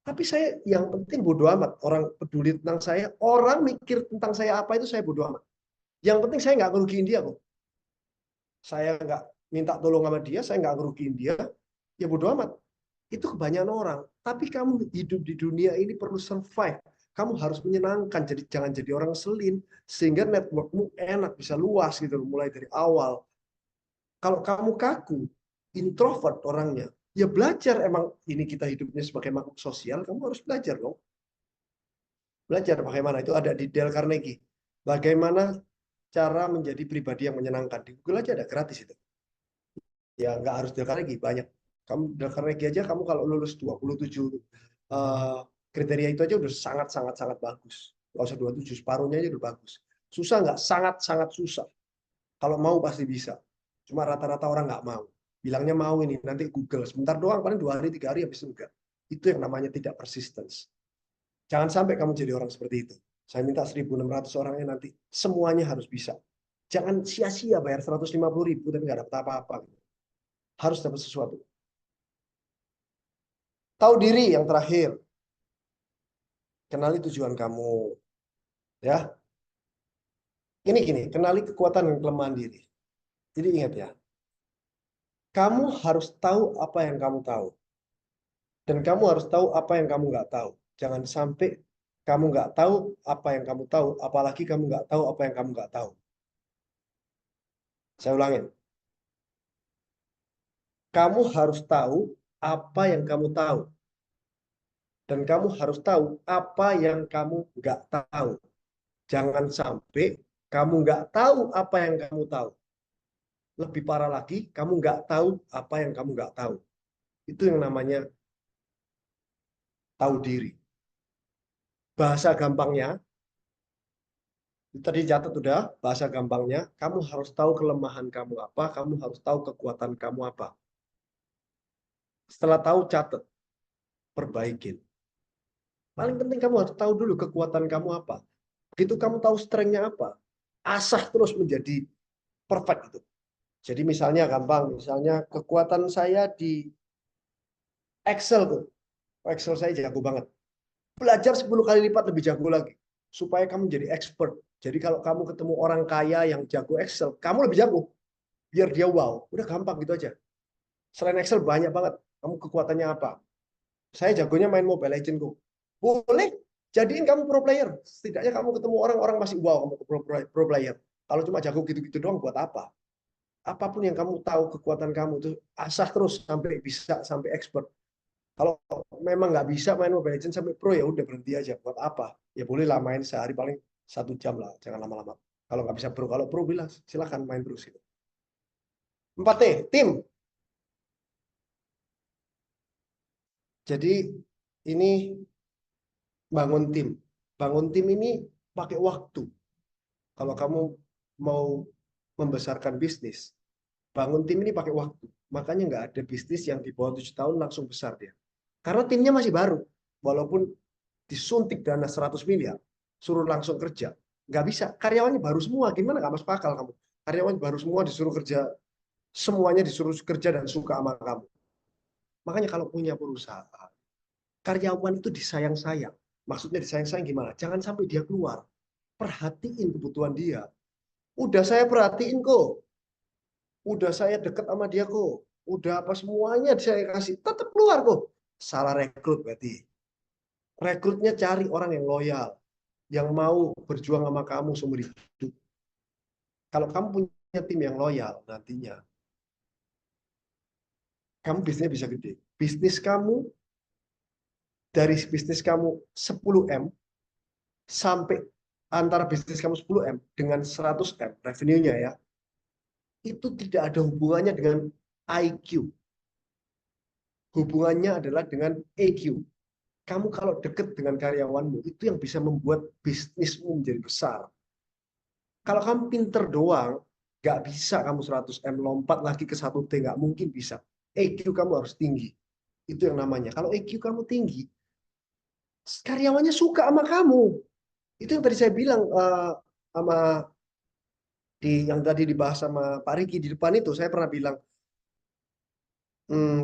tapi saya yang penting bodo amat. Orang peduli tentang saya, orang mikir tentang saya apa itu saya bodo amat. Yang penting saya nggak ngerugiin dia kok. Saya nggak minta tolong sama dia, saya nggak ngerugiin dia, ya bodo amat. Itu kebanyakan orang. Tapi kamu hidup di dunia ini perlu survive. Kamu harus menyenangkan, jadi jangan jadi orang selin, sehingga networkmu enak, bisa luas gitu, mulai dari awal. Kalau kamu kaku, introvert orangnya, ya belajar, emang ini kita hidupnya sebagai makhluk sosial, kamu harus belajar dong. Belajar bagaimana, itu ada di Dale Carnegie. Bagaimana cara menjadi pribadi yang menyenangkan. Di Google aja ada, gratis itu. Ya nggak harus Dale Carnegie, banyak. Kamu Dale Carnegie aja, kamu kalau lulus 27 kriteria itu aja udah sangat bagus. Nggak usah 27, separuhnya aja udah bagus. Susah nggak? Sangat susah. Kalau mau pasti bisa. Cuma rata-rata orang nggak mau. Bilangnya mau ini, nanti Google. Sebentar doang, paling 2 hari, 3 hari, habis enggak. Itu yang namanya tidak persistence. Jangan sampai kamu jadi orang seperti itu. Saya minta 1.600 orangnya nanti. Semuanya harus bisa. Jangan sia-sia bayar 150.000, tapi nggak dapat apa-apa. Harus dapat sesuatu. Tahu diri yang terakhir. Kenali tujuan kamu. Ya, ini gini, kenali kekuatan dan kelemahan diri. Jadi ingat ya, kamu harus tahu apa yang kamu tahu. Dan kamu harus tahu apa yang kamu nggak tahu. Jangan sampai kamu nggak tahu apa yang kamu tahu, apalagi kamu nggak tahu apa yang kamu nggak tahu. Saya ulangin. Kamu harus tahu apa yang kamu tahu. Dan kamu harus tahu apa yang kamu nggak tahu. Jangan sampai kamu nggak tahu apa yang kamu tahu. Lebih parah lagi, kamu nggak tahu apa yang kamu nggak tahu. Itu yang namanya tahu diri. Bahasa gampangnya, tadi catat udah, bahasa gampangnya, kamu harus tahu kelemahan kamu apa, kamu harus tahu kekuatan kamu apa. Setelah tahu, catat, perbaikin. Paling penting kamu harus tahu dulu kekuatan kamu apa. Begitu kamu tahu strength-nya apa, asah terus menjadi perfect itu. Jadi misalnya gampang, misalnya kekuatan saya di Excel tuh. Excel saya jago banget. Belajar 10 kali lipat lebih jago lagi. Supaya kamu jadi expert. Jadi kalau kamu ketemu orang kaya yang jago Excel, kamu lebih jago. Biar dia wow. Udah gampang gitu aja. Selain Excel banyak banget. Kamu kekuatannya apa? Saya jagonya main Mobile Legends kok. Boleh. Jadiin kamu pro player. Setidaknya kamu ketemu orang-orang masih wow kamu pro player. Kalau cuma jago gitu-gitu doang buat apa? Apapun yang kamu tahu kekuatan kamu itu asah terus sampai bisa sampai expert. Kalau memang nggak bisa main Mobile Legends sampai pro ya udah berhenti aja. Buat apa? Ya boleh lah main sehari paling 1 jam lah, jangan lama-lama. Kalau nggak bisa pro, kalau pro bilang silakan main terus gitu. 4T, tim. Jadi ini bangun tim. Bangun tim ini pakai waktu. Kalau kamu mau membesarkan bisnis, bangun tim ini pakai waktu. Makanya nggak ada bisnis yang di bawah 7 tahun langsung besar dia. Karena timnya masih baru. Walaupun disuntik dana 100 miliar, suruh langsung kerja. Nggak bisa. Karyawannya baru semua. Gimana nggak masuk akal kamu? Karyawan baru semua disuruh kerja semuanya disuruh kerja dan suka sama kamu. Makanya kalau punya perusahaan, karyawan itu disayang-sayang. Maksudnya disayang-sayang gimana? Jangan sampai dia keluar. Perhatiin kebutuhan dia. Udah saya perhatiin kok. Udah saya deket sama dia kok. Udah apa semuanya saya kasih. Tetap keluar kok. Salah rekrut berarti. Rekrutnya cari orang yang loyal. Yang mau berjuang sama kamu seumur hidup. Kalau kamu punya tim yang loyal nantinya, kamu bisnisnya bisa gede. Bisnis kamu, dari bisnis kamu 10M, sampai antara bisnis kamu 10M dengan 100M revenue-nya ya, itu tidak ada hubungannya dengan IQ. Hubungannya adalah dengan EQ. Kamu kalau deket dengan karyawanmu, itu yang bisa membuat bisnismu menjadi besar. Kalau kamu pinter doang, nggak bisa kamu 100M lompat lagi ke 1T, nggak mungkin bisa. EQ kamu harus tinggi. Itu yang namanya. Kalau EQ kamu tinggi, karyawannya suka sama kamu. Itu yang tadi saya bilang sama yang tadi dibahas sama Pak Riki di depan itu, saya pernah bilang,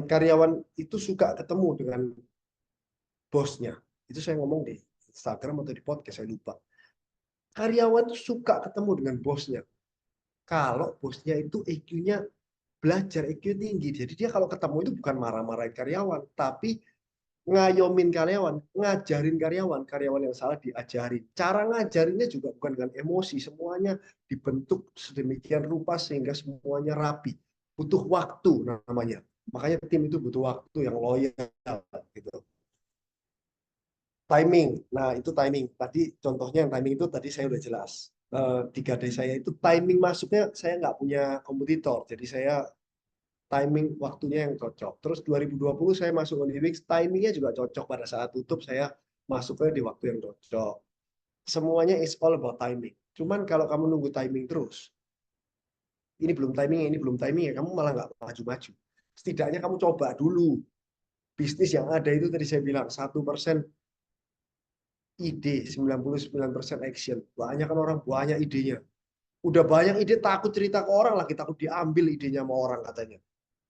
karyawan itu suka ketemu dengan bosnya. Itu saya ngomong di Instagram atau di podcast, saya lupa. Karyawan itu suka ketemu dengan bosnya. Kalau bosnya itu EQ-nya belajar, EQ tinggi. Jadi dia kalau ketemu itu bukan marah-marahin karyawan, tapi ngayomin karyawan, ngajarin karyawan, karyawan yang salah diajarin. Cara ngajarinnya juga bukan dengan emosi, semuanya dibentuk sedemikian rupa sehingga semuanya rapi. Butuh waktu namanya. Makanya tim itu butuh waktu yang loyal gitu. Timing. Nah, itu timing. Tadi contohnya yang timing itu tadi saya udah jelas. 3D saya itu timing masuknya saya nggak punya kompetitor. Jadi saya timing waktunya yang cocok. Terus 2020 saya masuk Oliwix, timingnya juga cocok pada saat tutup saya masuknya di waktu yang cocok. Semuanya is all about timing. Cuman kalau kamu nunggu timing terus, ini belum timing, ini belum timing ya, kamu malah nggak maju-maju. Setidaknya kamu coba dulu. Bisnis yang ada itu tadi saya bilang 1% ide, 99% action. Banyak kan orang banyak idenya. Udah banyak ide takut cerita ke orang lagi, takut diambil idenya sama orang katanya.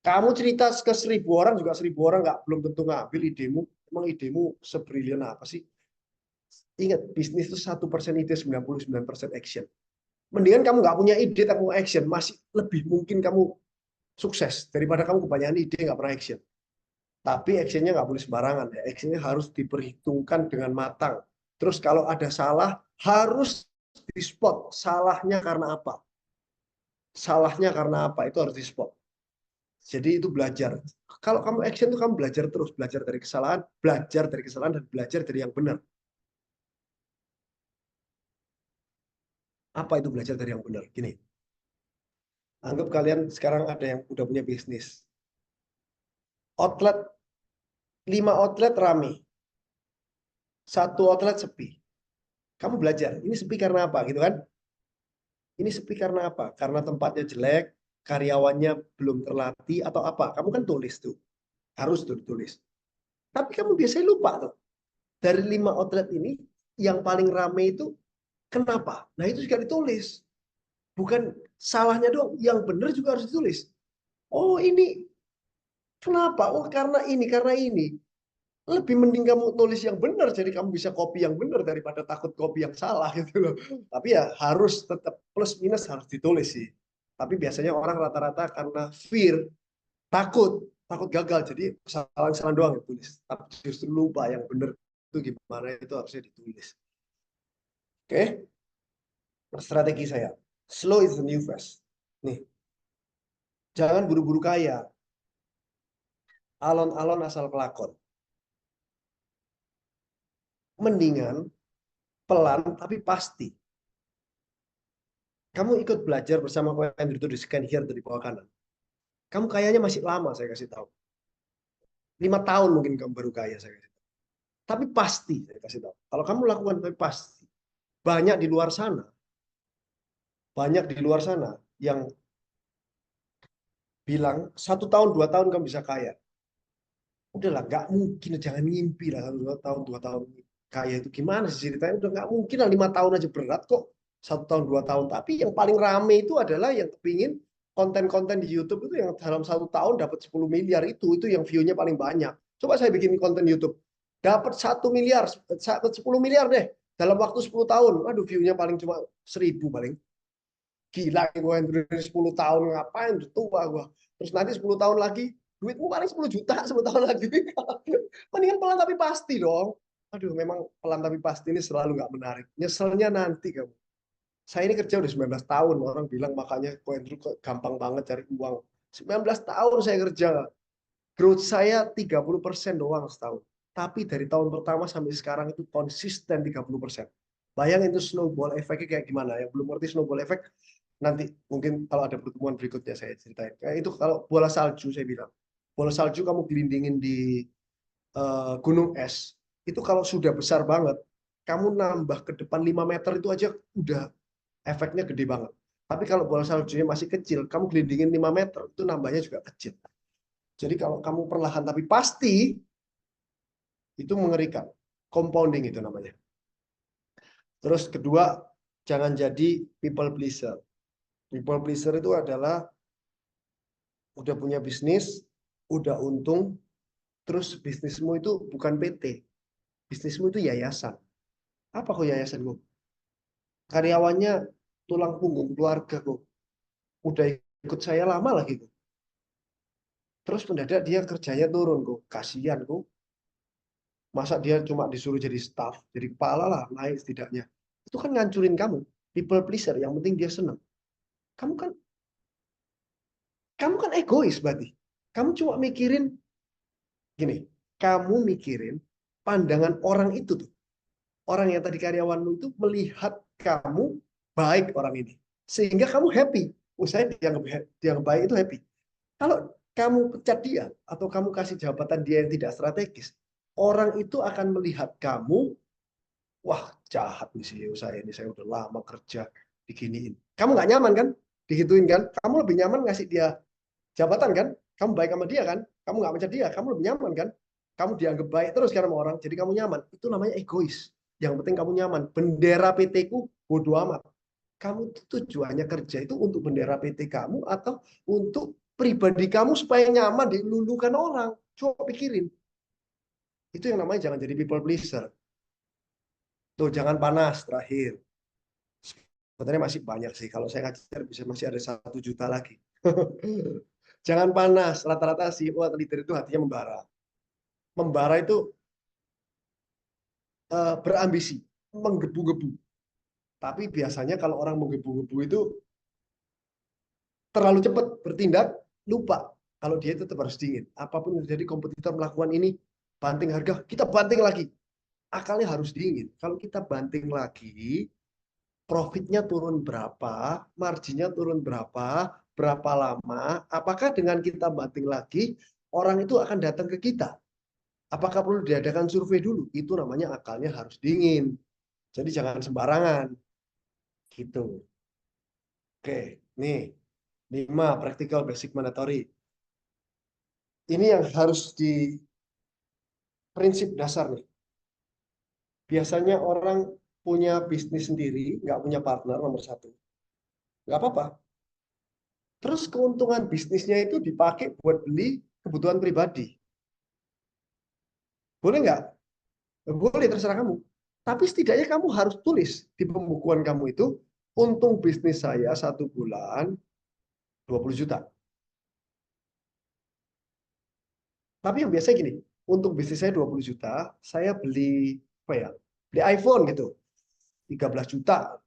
Kamu cerita ke 1.000 orang juga 1.000 orang nggak belum tentu ngambil idemu. Emang idemu sebrilian apa sih? Ingat, bisnis itu 1% ide, 99% action. Mendingan kamu nggak punya ide tapi mau action, masih lebih mungkin kamu sukses daripada kamu kebanyakan ide nggak pernah action. Tapi actionnya nggak boleh sembarangan ya. Actionnya harus diperhitungkan dengan matang. Terus kalau ada salah harus di spot. Salahnya karena apa? Salahnya karena apa? Itu harus di spot. Jadi itu belajar. Kalau kamu action itu kamu belajar terus, belajar dari kesalahan dan belajar dari yang benar. Apa itu belajar dari yang benar? Gini, anggap kalian sekarang ada yang udah punya bisnis. Outlet, 5 outlet rame, 1 outlet sepi. Kamu belajar, ini sepi karena apa gitu kan? Ini sepi karena apa? Karena tempatnya jelek, karyawannya belum terlatih atau apa? Kamu kan tulis tuh, harus tuh ditulis. Tapi kamu biasanya lupa tuh. Dari 5 outlet ini, yang paling rame itu kenapa? Nah itu juga ditulis. Bukan salahnya doang, yang benar juga harus ditulis. Oh ini kenapa? Oh karena ini, karena ini. Lebih mending kamu tulis yang benar, jadi kamu bisa copy yang benar daripada takut copy yang salah gitu loh. Tapi ya harus tetap plus minus harus ditulis sih. Tapi biasanya orang rata-rata karena fear, takut, takut gagal, jadi kesalahan-kesalahan doang yang tulis. Tapi justru lupa yang benar itu gimana, itu harusnya ditulis. Oke, strategi saya. Slow is the new fast. Nih, jangan buru-buru kaya. Alon-alon asal kelakon. Mendingan pelan tapi pasti. Kamu ikut belajar bersama Andrew itu di scan here di bawah kanan. Kamu kayaknya masih lama, saya kasih tahu. 5 tahun mungkin kamu baru kaya, saya kasih tahu. Tapi pasti, saya kasih tahu. Kalau kamu lakukan, tapi pasti. Banyak di luar sana yang bilang 1 tahun, 2 tahun kamu bisa kaya. Udahlah, nggak mungkin, jangan ngimpi lah 1 tahun, 2 tahun kaya itu gimana sih ceritanya? Udah nggak mungkin lah 5 tahun aja berat kok. 1 tahun, 2 tahun. Tapi yang paling rame itu adalah yang kepingin konten-konten di YouTube itu yang dalam 1 tahun dapat 10 miliar itu yang view-nya paling banyak. Coba saya bikin konten YouTube, dapat 1 miliar, 10 miliar deh dalam waktu 10 tahun. Aduh, view-nya paling cuma 1.000 paling. Gila gue yang 10 tahun ngapain, udah tua gue. Terus nanti 10 tahun lagi, duitmu paling 10 juta 10 tahun lagi. Mendingan pelan tapi pasti dong. Aduh, memang pelan tapi pasti ini selalu nggak menarik. Nyeselnya nanti kamu. Saya ini kerja udah 19 tahun, orang bilang makanya Ko Andrew gampang banget cari uang. 19 tahun saya kerja, growth saya 30% doang setahun. Tapi dari tahun pertama sampai sekarang itu konsisten 30%. Bayangin itu snowball efeknya kayak gimana. Yang belum ngerti snowball efek, nanti mungkin kalau ada pertemuan berikutnya saya ceritain. Kayak itu kalau bola salju saya bilang. Bola salju kamu gelindingin di gunung es, itu kalau sudah besar banget, kamu nambah ke depan 5 meter itu aja udah efeknya gede banget. Tapi kalau bola saljunya masih kecil, kamu gelindingin 5 meter, itu nambahnya juga kecil. Jadi kalau kamu perlahan tapi pasti, itu mengerikan. Compounding itu namanya. Terus kedua, jangan jadi people pleaser. People pleaser itu adalah udah punya bisnis, udah untung, terus bisnismu itu bukan PT. Bisnismu itu yayasan. Apa kok yayasan gue? Karyawannya tulang punggung keluarga kok. Udah ikut saya lama lagi kok. Terus mendadak dia kerjanya turun kok. Kasihan kok. Masa dia cuma disuruh jadi staff, jadi kepala lah, naik setidaknya. Itu kan ngancurin kamu. People pleaser, yang penting dia senang. Kamu kan kamu kan egois berarti. Kamu cuma mikirin gini, kamu mikirin pandangan orang itu tuh. Orang yang tadi karyawanmu itu melihat kamu baik orang ini. Sehingga kamu happy. Saya dianggap baik itu happy. Kalau kamu pecat dia atau kamu kasih jabatan dia yang tidak strategis, orang itu akan melihat kamu, wah jahat nih CEO saya ini, saya udah lama kerja diginiin. Kamu nggak nyaman kan? Digituin kan? Kamu lebih nyaman ngasih dia jabatan kan? Kamu baik sama dia kan? Kamu nggak mencari dia, kamu lebih nyaman kan? Kamu dianggap baik terus karena sama orang, jadi kamu nyaman. Itu namanya egois. Yang penting kamu nyaman. Bendera PT ku bodo amat. Kamu tujuannya kerja itu untuk bendera PT kamu atau untuk pribadi kamu supaya nyaman dilulukan orang. Coba pikirin. Itu yang namanya jangan jadi people pleaser. Tuh, jangan panas terakhir. Sebenarnya masih banyak sih. Kalau saya ngajar bisa masih ada 1 juta lagi. Jangan panas. Rata-rata CEO atau leader itu hatinya membara. Membara itu berambisi, menggebu-gebu. Tapi biasanya kalau orang menggebu-gebu itu terlalu cepat bertindak, lupa kalau dia tetap harus dingin. Apapun yang terjadi, kompetitor melakukan ini, banting harga, kita banting lagi. Akalnya harus dingin. Kalau kita banting lagi, profitnya turun berapa, marginnya turun berapa, berapa lama, apakah dengan kita banting lagi, orang itu akan datang ke kita? Apakah perlu diadakan survei dulu? Itu namanya akalnya harus dingin. Jadi jangan sembarangan. Gitu. Oke, nih 5 practical basic mandatory. Ini yang harus di prinsip dasar nih. Biasanya orang punya bisnis sendiri, nggak punya partner nomor 1. Nggak apa-apa. Terus keuntungan bisnisnya itu dipakai buat beli kebutuhan pribadi. Boleh nggak? Boleh, terserah kamu. Tapi setidaknya kamu harus tulis di pembukuan kamu itu, untung bisnis saya 1 bulan 20 juta. Tapi yang biasa gini, untuk bisnis saya 20 juta, saya beli apa ya? Beli iPhone gitu. 13 juta.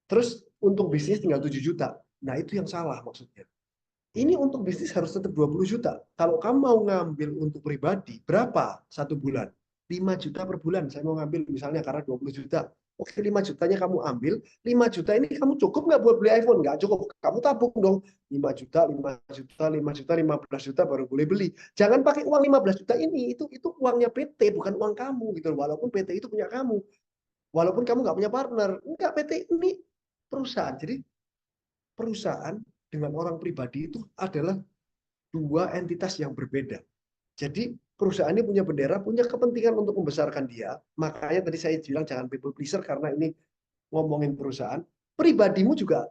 Terus untuk bisnis tinggal 7 juta. Nah, itu yang salah maksudnya. Ini untuk bisnis harus tetap 20 juta. Kalau kamu mau ngambil untuk pribadi, berapa 1 bulan? 5 juta per bulan. Saya mau ngambil misalnya karena 20 juta. Oke, 5 jutanya kamu ambil. 5 juta ini kamu cukup nggak buat beli iPhone? Nggak cukup. Kamu tabung dong. 5 juta, 5 juta, 5 juta, 15 juta baru boleh beli. Jangan pakai uang 15 juta ini. Itu uangnya PT, bukan uang kamu gitu. Walaupun PT itu punya kamu. Walaupun kamu nggak punya partner. Enggak, PT ini perusahaan. Jadi perusahaan dengan orang pribadi itu adalah 2 entitas yang berbeda. Jadi perusahaan ini punya bendera, punya kepentingan untuk membesarkan dia. Makanya tadi saya bilang jangan people pleaser karena ini ngomongin perusahaan. Pribadimu juga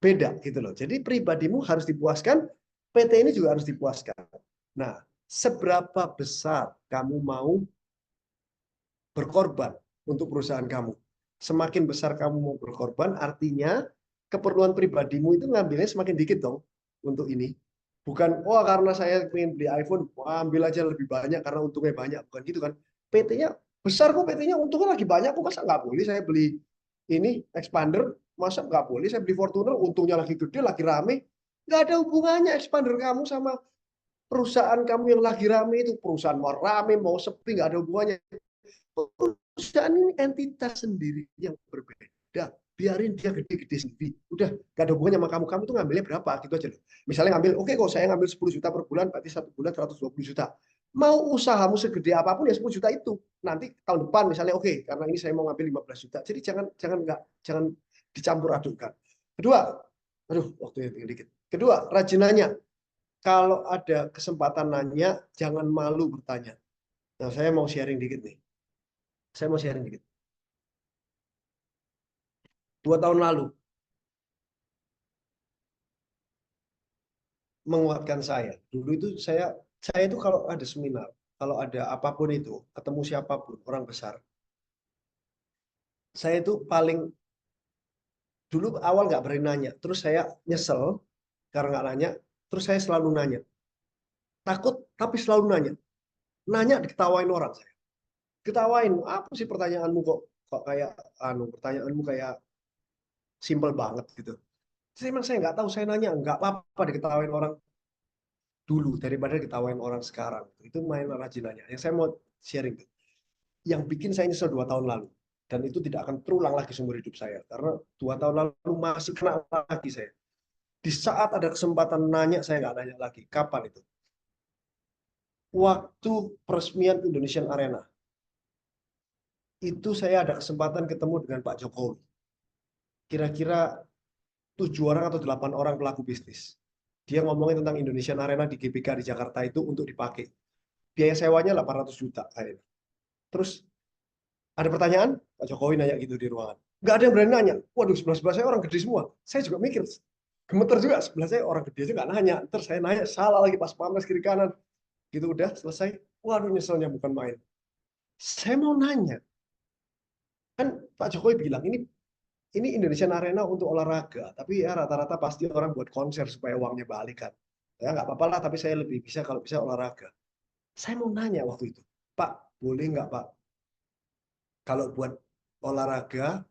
beda gitu loh. Jadi pribadimu harus dipuaskan, PT ini juga harus dipuaskan. Nah, seberapa besar kamu mau berkorban untuk perusahaan kamu? Semakin besar kamu mau berkorban, artinya keperluan pribadimu itu ngambilnya semakin dikit dong untuk ini. Bukan, oh karena saya ingin beli iPhone, ambil aja lebih banyak karena untungnya banyak. Bukan gitu kan. PT-nya besar kok, PT-nya untungnya lagi banyak kok, masa nggak boleh saya beli ini expander, masa nggak boleh saya beli Fortuner, untungnya lagi gede, lagi rame. Nggak ada hubungannya expander kamu sama perusahaan kamu yang lagi rame itu. Perusahaan mau rame, mau sepi, nggak ada hubungannya. Perusahaan ini entitas sendiri yang berbeda. Biarin dia gede-gede sendiri. Udah, gak ada hubungannya sama kamu. Kamu tuh ngambilnya berapa? Gitu aja loh. Misalnya ngambil, oke kok saya ngambil 10 juta per bulan, berarti satu bulan 120 juta. Mau usahamu segede apapun ya 10 juta itu. Nanti tahun depan misalnya oke, karena ini saya mau ngambil 15 juta. Jadi jangan dicampur adukkan. Kedua, aduh waktunya tinggal dikit. Kedua, rajin nanya. Kalau ada kesempatan nanya, jangan malu bertanya. Nah, saya mau sharing dikit nih. Saya mau sharing dikit. 2 tahun lalu, menguatkan saya. Dulu itu saya itu kalau ada seminar, kalau ada apapun itu, ketemu siapapun, orang besar, saya itu paling dulu awal nggak berani nanya. Terus saya nyesel karena nggak nanya. Terus saya selalu nanya. Takut, tapi selalu nanya. Nanya diketawain orang saya. Ketawain, apa sih pertanyaanmu kok kayak pertanyaanmu kayak simple banget gitu. Saya nggak tahu, saya nanya nggak apa-apa diketawain orang dulu daripada diketawain orang sekarang. Itu main rajin nanya. Yang saya mau sharing tuh, yang bikin saya nyesel 2 tahun lalu, dan itu tidak akan terulang lagi seumur hidup saya karena 2 tahun lalu masih kena lagi saya. Di saat ada kesempatan nanya, saya nggak nanya lagi. Kapan itu? Waktu peresmian Indonesian Arena, itu saya ada kesempatan ketemu dengan Pak Jokowi. Kira-kira 7 orang atau 8 orang pelaku bisnis. Dia ngomongin tentang Indonesian Arena di GBK di Jakarta itu untuk dipakai. Biaya sewanya 800 juta. Terus ada pertanyaan, Pak Jokowi nanya gitu di ruangan. Nggak ada yang berani nanya. Waduh, sebelah-sebelah saya orang gede semua. Saya juga mikir, gemeter juga. Sebelah saya orang gede aja nggak nanya. Terus saya nanya, salah lagi pas panas kiri kanan. Gitu udah selesai. Waduh, nyeselnya bukan main. Saya mau nanya. Kan Pak Jokowi bilang, ini Indonesian Arena untuk olahraga. Tapi ya rata-rata pasti orang buat konser supaya uangnya balik kan. Ya nggak apa-apa lah, tapi saya lebih bisa kalau bisa olahraga. Saya mau nanya waktu itu, Pak, boleh nggak Pak, kalau buat olahraga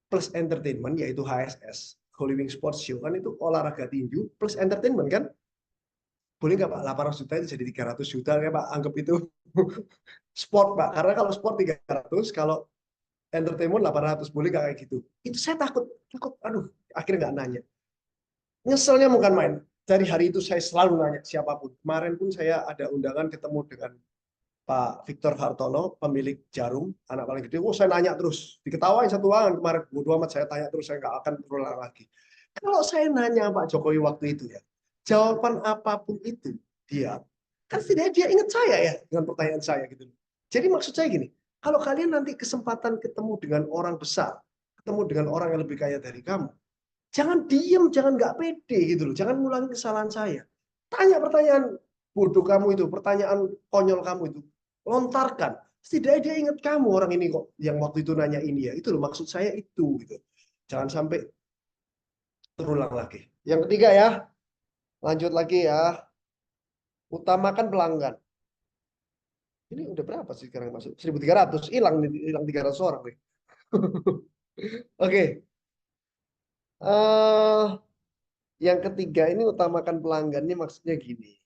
plus entertainment yaitu HSS, Holy Wing Sports Show kan itu olahraga tinju plus entertainment kan? Boleh nggak Pak 800 juta itu jadi 300 juta ya Pak? Anggap itu sport Pak. Karena kalau sport 300, kalau entertainment 800, boleh nggak kayak gitu? Itu saya takut, aduh, akhirnya nggak nanya. Nyeselnya bukan main. Dari hari itu saya selalu nanya siapapun. Kemarin pun saya ada undangan ketemu dengan Pak Victor Hartono, pemilik Jarum, anak paling gede. Oh, saya nanya terus. Diketawain satu ruangan kemarin. Bodoh amat, saya tanya terus. Saya nggak akan berulang lagi. Kalau saya nanya Pak Jokowi waktu itu ya, jawaban apapun itu, dia, kan setidaknya dia ingat saya ya, dengan pertanyaan saya gitu. Jadi maksud saya gini, kalau kalian nanti kesempatan ketemu dengan orang besar, ketemu dengan orang yang lebih kaya dari kamu, jangan diem, jangan nggak pede gitu loh. Jangan ngulangi kesalahan saya. Tanya pertanyaan bodoh kamu itu, pertanyaan konyol kamu itu. Lontarkan. Setidaknya dia ingat kamu orang ini kok yang waktu itu nanya ini ya. Itu loh maksud saya itu gitu. Jangan sampai terulang lagi. Yang ketiga ya, lanjut lagi ya. Utamakan pelanggan. Ini udah berapa sih sekarang masuk? 1.300. Hilang 300 orang nih. Oke. Eh yang ketiga ini utamakan pelanggan ini maksudnya gini.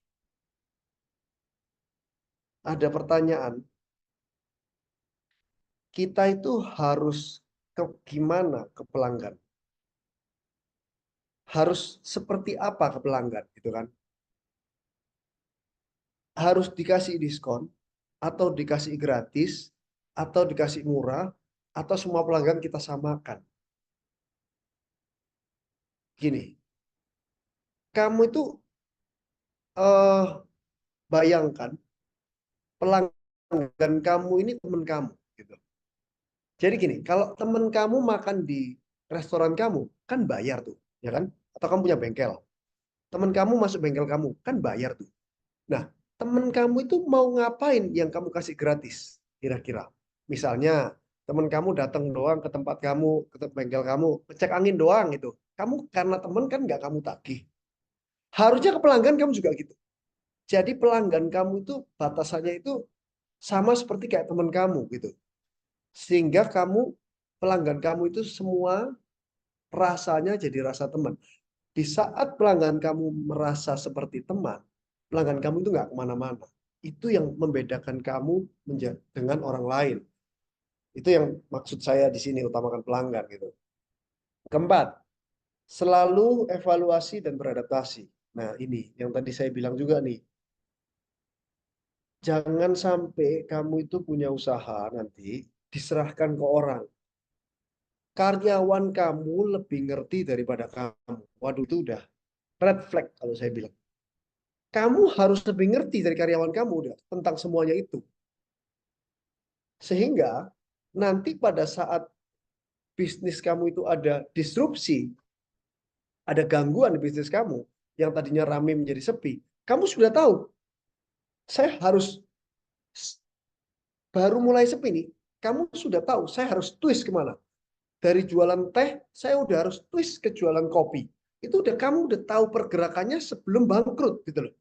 Ada pertanyaan, kita itu harus gimana ke pelanggan? Harus seperti apa ke pelanggan gitu kan? Harus dikasih diskon atau dikasih gratis atau dikasih murah atau semua pelanggan kita samakan. Gini, kamu itu eh bayangkan pelanggan kamu ini teman kamu gitu. Jadi gini, kalau teman kamu makan di restoran kamu kan bayar tuh, ya kan? Atau kamu punya bengkel. Teman kamu masuk bengkel kamu, kan bayar tuh. Nah, teman kamu itu mau ngapain yang kamu kasih gratis, kira-kira? Misalnya, teman kamu datang doang ke tempat kamu, ke bengkel kamu, ngecek angin doang gitu. Kamu karena teman kan nggak kamu tagih. Harusnya ke pelanggan kamu juga gitu. Jadi pelanggan kamu itu batasannya itu sama seperti kayak teman kamu gitu. Sehingga pelanggan kamu itu semua rasanya jadi rasa teman. Di saat pelanggan kamu merasa seperti teman, pelanggan kamu itu nggak kemana-mana. Itu yang membedakan kamu dengan orang lain. Itu yang maksud saya di sini, utamakan pelanggan gitu. Keempat, selalu evaluasi dan beradaptasi. Nah ini yang tadi saya bilang juga nih, jangan sampai kamu itu punya usaha nanti diserahkan ke orang. Karyawan kamu lebih ngerti daripada kamu. Waduh, itu udah red flag kalau saya bilang. Kamu harus lebih ngerti dari karyawan kamu udah tentang semuanya itu. Sehingga nanti pada saat bisnis kamu itu ada disrupsi, ada gangguan di bisnis kamu, yang tadinya ramai menjadi sepi, kamu sudah tahu, saya harus baru mulai sepi nih, kamu sudah tahu, saya harus twist kemana. Dari jualan teh, saya udah harus twist ke jualan kopi. Itu udah kamu udah tahu pergerakannya sebelum bangkrut gitu loh.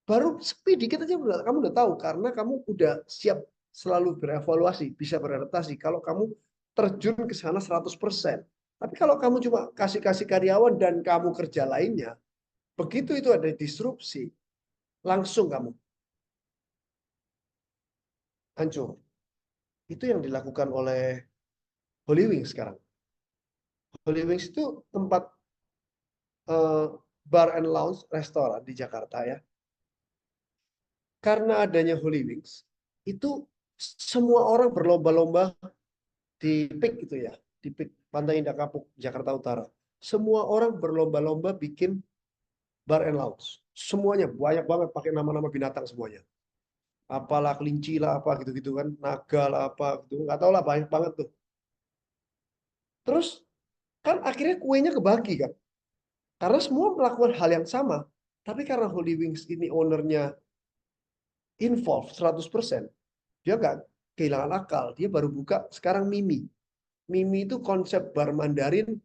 Baru sepi dikit aja kamu udah tahu karena kamu udah siap selalu berevaluasi, bisa beradaptasi. Kalau kamu terjun ke sana 100%. Tapi kalau kamu cuma kasih-kasih karyawan dan kamu kerja lainnya, begitu itu ada disrupsi, langsung kamu hancur. Itu yang dilakukan oleh Holy Wings sekarang. Holy Wings itu tempat bar and lounge restoran di Jakarta ya. Karena adanya Holy Wings, itu semua orang berlomba-lomba di PIK itu ya, di PIK Pantai Indah Kapuk, Jakarta Utara. Semua orang berlomba-lomba bikin bar and lounge. Semuanya banyak banget pakai nama-nama binatang semuanya. Apalah kelinci lah apa gitu-gitu kan, naga lah apa gitu, nggak tahu lah banyak banget tuh. Terus kan akhirnya kuenya kebagi kan, karena semua melakukan hal yang sama. Tapi karena Holy Wings ini ownernya involved 100%, dia nggak kehilangan akal. Dia baru buka sekarang Mimi. Mimi itu konsep bar Mandarin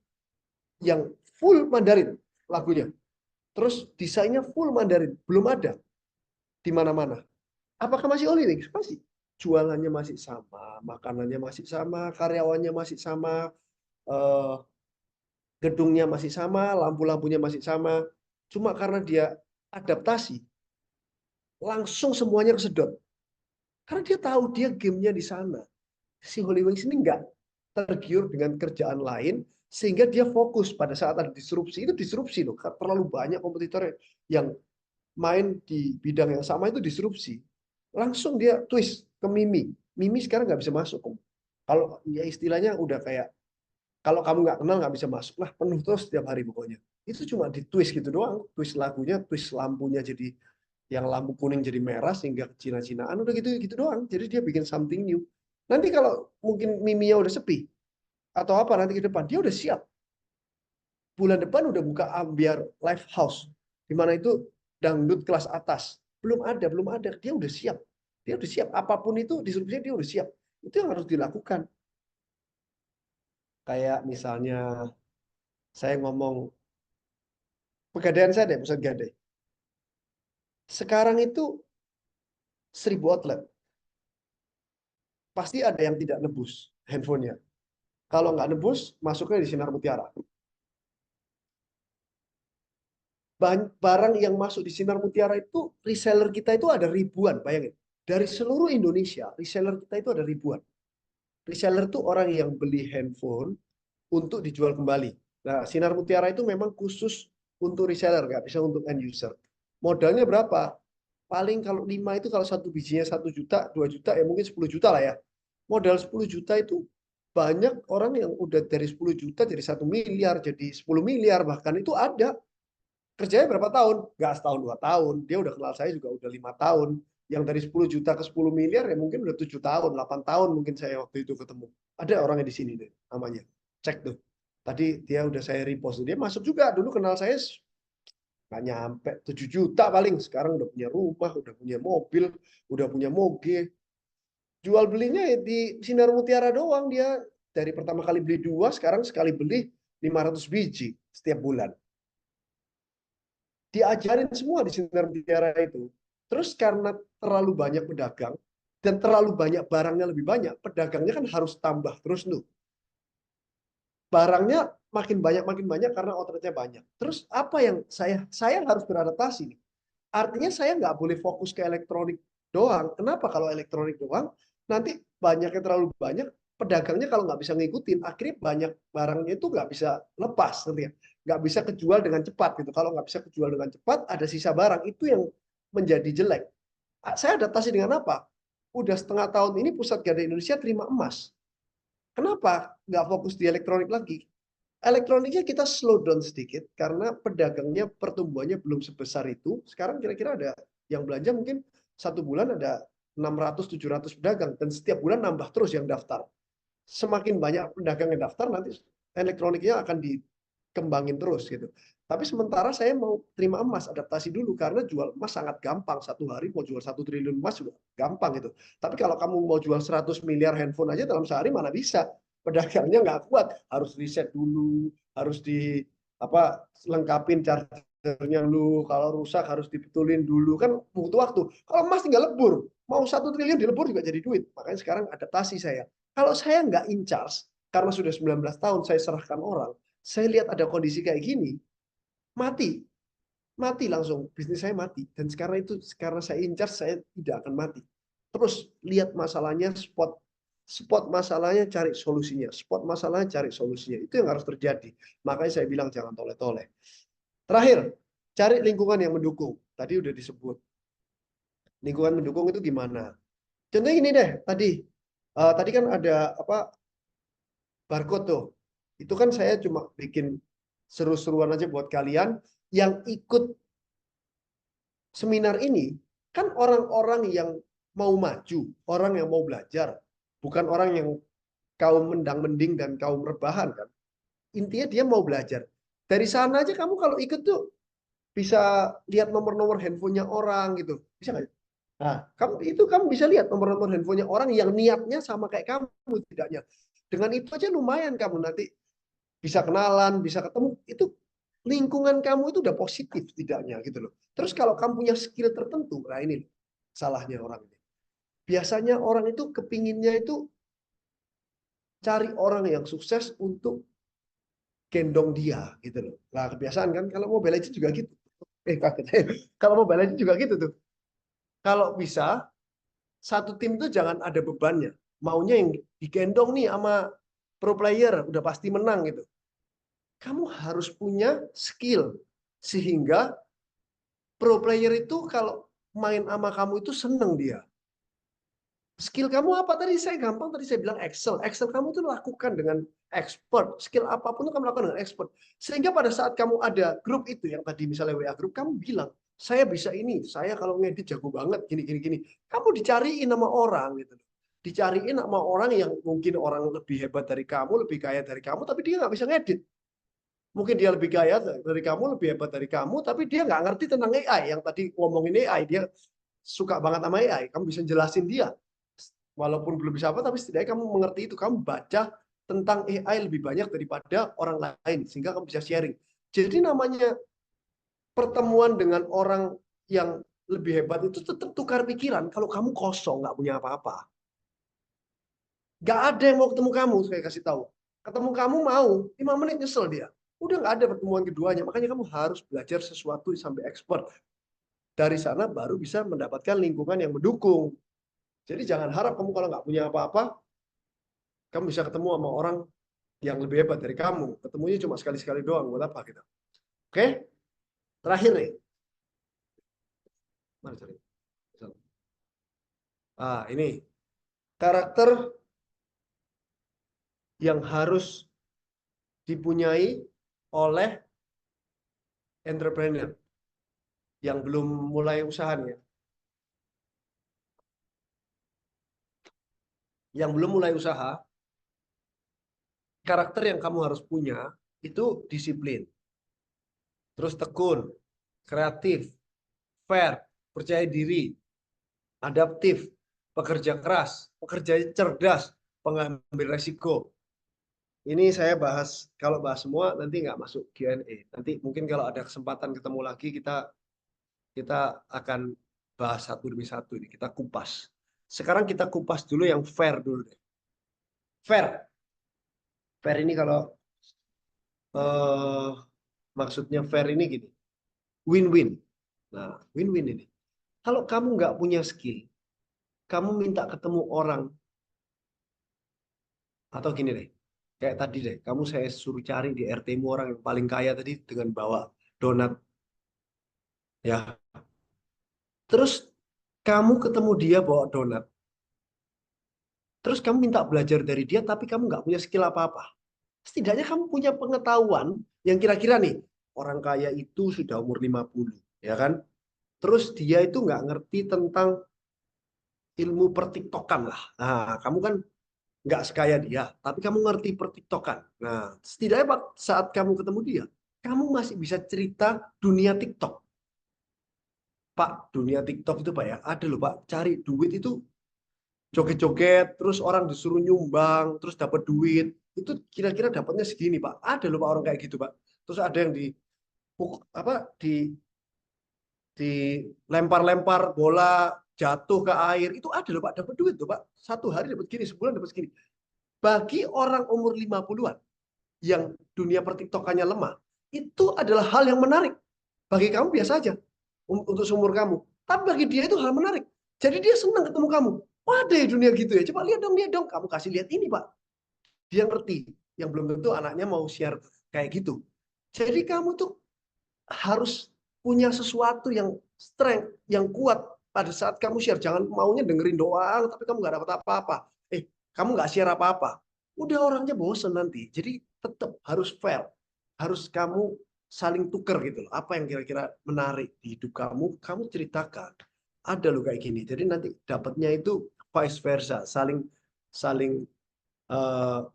yang full Mandarin lagunya. Terus desainnya full Mandarin, belum ada di mana-mana. Apakah masih Holy Wings? Masih. Jualannya masih sama, makanannya masih sama, karyawannya masih sama, eh, gedungnya masih sama, lampu-lampunya masih sama. Cuma karena dia adaptasi, langsung semuanya kesedot. Karena dia tahu dia gamenya di sana. Si Holy Wings ini nggak tergiur dengan kerjaan lain, sehingga dia fokus pada saat ada disrupsi. Itu disrupsi loh, terlalu banyak kompetitor yang main di bidang yang sama itu disrupsi. Langsung dia twist ke Mimi. Mimi sekarang nggak bisa masuk. Kalau ya istilahnya udah kayak, kalau kamu nggak kenal nggak bisa masuk lah, penuh terus setiap hari pokoknya. Itu cuma di twist gitu doang, twist lagunya, twist lampunya jadi yang lampu kuning jadi merah sehingga Cina-Cinaan udah gitu gitu doang. Jadi dia bikin something new. Nanti kalau mungkin Miminya udah sepi atau apa nanti ke depan dia udah siap. Bulan depan udah buka Ambiar Live House di mana itu dangdut kelas atas. Belum ada. Dia udah siap. Dia udah siap. Apapun itu disrupsinya dia udah siap. Itu yang harus dilakukan. Kayak misalnya saya ngomong pegadaian saya deh, pusat gadai. Sekarang itu 1.000 outlet. Pasti ada yang tidak nebus handphonenya. Kalau nggak nebus, masuknya di Sinar Mutiara. Barang yang masuk di Sinar Mutiara itu, reseller kita itu ada ribuan, bayangin. Dari seluruh Indonesia, reseller kita itu ada ribuan. Reseller itu orang yang beli handphone untuk dijual kembali. Nah, Sinar Mutiara itu memang khusus untuk reseller, nggak bisa untuk end user. Modalnya berapa? Paling kalau 5 itu kalau satu bijinya 1 juta, 2 juta, ya mungkin 10 juta lah ya. Modal 10 juta itu banyak orang yang udah dari 10 juta jadi 1 miliar, jadi 10 miliar, bahkan itu ada. Kerjanya berapa tahun? Nggak setahun 2 tahun. Dia udah kenal saya juga udah 5 tahun. Yang dari 10 juta ke 10 miliar ya mungkin udah 7 tahun, 8 tahun mungkin saya waktu itu ketemu. Ada orangnya di sini deh namanya. Cek tuh. Tadi dia udah saya repost. Dia masuk juga. Dulu kenal saya nggak nyampe 7 juta paling. Sekarang udah punya rumah, udah punya mobil, udah punya moge. Jual belinya ya di Sinar Mutiara doang dia. Dari pertama kali beli 2, sekarang sekali beli 500 biji setiap bulan. Diajarin semua di Sinar Mutiara itu. Terus karena terlalu banyak pedagang dan terlalu banyak barangnya lebih banyak, pedagangnya kan harus tambah terus tuh. Barangnya makin banyak karena outletnya banyak. Terus apa yang saya harus beradaptasi nih? Artinya saya nggak boleh fokus ke elektronik doang. Kenapa? Kalau elektronik doang, nanti banyaknya terlalu banyak, pedagangnya kalau nggak bisa ngikutin, akhirnya banyak barangnya itu nggak bisa lepas, nanti ya. Nggak bisa kejual dengan cepat gitu. Kalau nggak bisa kejual dengan cepat, ada sisa barang itu yang menjadi jelek. Saya adaptasi dengan apa? Udah setengah tahun ini Pusat Gadai Indonesia terima emas. Kenapa nggak fokus di elektronik lagi? Elektroniknya kita slow down sedikit karena pedagangnya pertumbuhannya belum sebesar itu. Sekarang kira-kira ada yang belanja mungkin 1 bulan ada 600-700 pedagang dan setiap bulan nambah terus yang daftar. Semakin banyak pedagang yang daftar nanti elektroniknya akan dikembangin terus gitu. Tapi sementara saya mau terima emas, adaptasi dulu karena jual emas sangat gampang. Satu hari mau jual 1 triliun emas juga gampang gitu. Tapi kalau kamu mau jual 100 miliar handphone aja dalam sehari mana bisa? Pedagangnya nggak kuat, harus riset dulu, harus di apa lengkapin chargernya dulu. Kalau rusak harus dibetulin dulu kan butuh waktu. Kalau emas tinggal lebur, mau 1 triliun dilebur juga jadi duit. Makanya sekarang adaptasi saya. Kalau saya nggak in charge, karena sudah 19 tahun saya serahkan orang, saya lihat ada kondisi kayak gini, mati. Mati langsung, bisnis saya mati. Dan sekarang itu, karena saya in charge, saya tidak akan mati. Terus lihat masalahnya, spot masalahnya, cari solusinya. Spot masalahnya, cari solusinya. Itu yang harus terjadi. Makanya saya bilang jangan toleh-toleh. Terakhir, cari lingkungan yang mendukung. Tadi udah disebut. Lingkungan mendukung itu gimana? Contohnya ini deh, tadi kan ada apa barcode tuh. Itu kan saya cuma bikin seru-seruan aja buat kalian yang ikut seminar ini kan orang-orang yang mau maju, orang yang mau belajar, bukan orang yang kaum mendang-mending dan kaum rebahan kan. Intinya dia mau belajar. Dari sana aja kamu kalau ikut tuh bisa lihat nomor-nomor handphonenya orang gitu. Bisa nggak? Nah, kamu bisa lihat nomor-nomor handphonenya orang yang niatnya sama kayak kamu tidaknya. Dengan itu aja lumayan kamu nanti bisa kenalan, bisa ketemu, itu lingkungan kamu itu udah positif tidaknya gitu loh. Terus kalau kamu punya skill tertentu, nah ini salahnya orang ini. Biasanya orang itu kepinginnya itu cari orang yang sukses untuk gendong dia gitu loh. Nah kebiasaan kan kalau Mobile Legends juga gitu. Kaget. Kalau Mobile Legends juga gitu tuh. Kalau bisa satu tim itu jangan ada bebannya. Maunya yang digendong nih sama pro player udah pasti menang gitu. Kamu harus punya skill sehingga pro player itu kalau main sama kamu itu seneng dia. Skill kamu apa tadi? Saya gampang tadi saya bilang Excel. Excel kamu tuh lakukan dengan expert. Skill apapun itu kamu lakukan dengan expert. Sehingga pada saat kamu ada grup itu yang tadi misalnya WA grup, kamu bilang, saya bisa ini, saya kalau ngedit jago banget, gini, gini, gini. Kamu dicariin sama orang gitu. Dicariin sama orang yang mungkin orang lebih hebat dari kamu, lebih kaya dari kamu, tapi dia nggak bisa ngedit. Mungkin dia lebih kaya dari kamu, lebih hebat dari kamu, tapi dia nggak ngerti tentang AI. Yang tadi ngomongin AI, dia suka banget sama AI. Kamu bisa jelasin dia. Walaupun belum bisa apa, tapi setidaknya kamu mengerti itu. Kamu baca tentang AI lebih banyak daripada orang lain, sehingga kamu bisa sharing. Jadi namanya pertemuan dengan orang yang lebih hebat itu tetap tukar pikiran kalau kamu kosong, nggak punya apa-apa. Nggak ada yang mau ketemu kamu, saya kasih tahu. Ketemu kamu mau, 5 menit nyesel dia. Udah nggak ada pertemuan keduanya. Makanya kamu harus belajar sesuatu sampai expert. Dari sana baru bisa mendapatkan lingkungan yang mendukung. Jadi jangan harap kamu kalau nggak punya apa-apa, kamu bisa ketemu sama orang yang lebih hebat dari kamu. Ketemunya cuma sekali-sekali doang, buat apa gitu. Oke? Terakhir nih. Mana cari? Ini. Karakter yang harus dipunyai oleh entrepreneur yang belum mulai usahanya. Yang belum mulai usaha, karakter yang kamu harus punya itu disiplin, terus tekun, kreatif, fair, percaya diri, adaptif, pekerja keras, pekerja cerdas, pengambil resiko. Ini saya bahas, kalau bahas semua nanti nggak masuk Q&A. Nanti mungkin kalau ada kesempatan ketemu lagi kita kita akan bahas satu demi satu ini. Kita kupas. Sekarang kita kupas dulu yang fair dulu deh. Fair. Fair ini kalau eh, maksudnya fair ini gini. Win-win. Nah, win-win ini. Kalau kamu nggak punya skill, kamu minta ketemu orang, atau gini deh, kayak tadi deh, kamu saya suruh cari di RT-mu orang yang paling kaya tadi dengan bawa donat, ya. Terus kamu ketemu dia bawa donat, terus kamu minta belajar dari dia, tapi kamu nggak punya skill apa-apa. Setidaknya kamu punya pengetahuan yang kira-kira nih, orang kaya itu sudah umur 50, ya kan? Terus dia itu nggak ngerti tentang ilmu pertiktokan lah. Nah, kamu kan nggak sekaya dia, tapi kamu ngerti pertiktokan. Nah, setidaknya saat kamu ketemu dia, kamu masih bisa cerita dunia TikTok. Pak, dunia TikTok itu Pak ya, ada loh Pak, cari duit itu joget-joget, terus orang disuruh nyumbang, terus dapat duit. Itu kira-kira dapatnya segini Pak. Ada loh Pak orang kayak gitu Pak. Terus ada yang di apa dilempar-lempar bola jatuh ke air. Itu ada loh Pak, dapat duit tuh Pak. Satu hari dapat segini, sebulan dapat segini. Bagi orang umur 50-an yang dunia pertiktokannya lemah, itu adalah hal yang menarik. Bagi kamu biasa aja untuk seumur kamu. Tapi bagi dia itu hal menarik. Jadi dia senang ketemu kamu. Wah, ada ya dunia gitu ya. Coba lihat dong. Kamu kasih lihat ini, Pak. Dia ngerti. Yang belum tentu anaknya mau share kayak gitu. Jadi kamu tuh harus punya sesuatu yang strength, yang kuat pada saat kamu share. Jangan maunya dengerin doang, tapi kamu nggak dapat apa-apa. Kamu nggak share apa-apa. Udah orangnya bosen nanti. Jadi tetap harus fair. Harus kamu saling tuker gitu loh. Apa yang kira-kira menarik di hidup kamu, kamu ceritakan. Ada loh kayak gini. Jadi nanti dapatnya itu vice versa, saling saling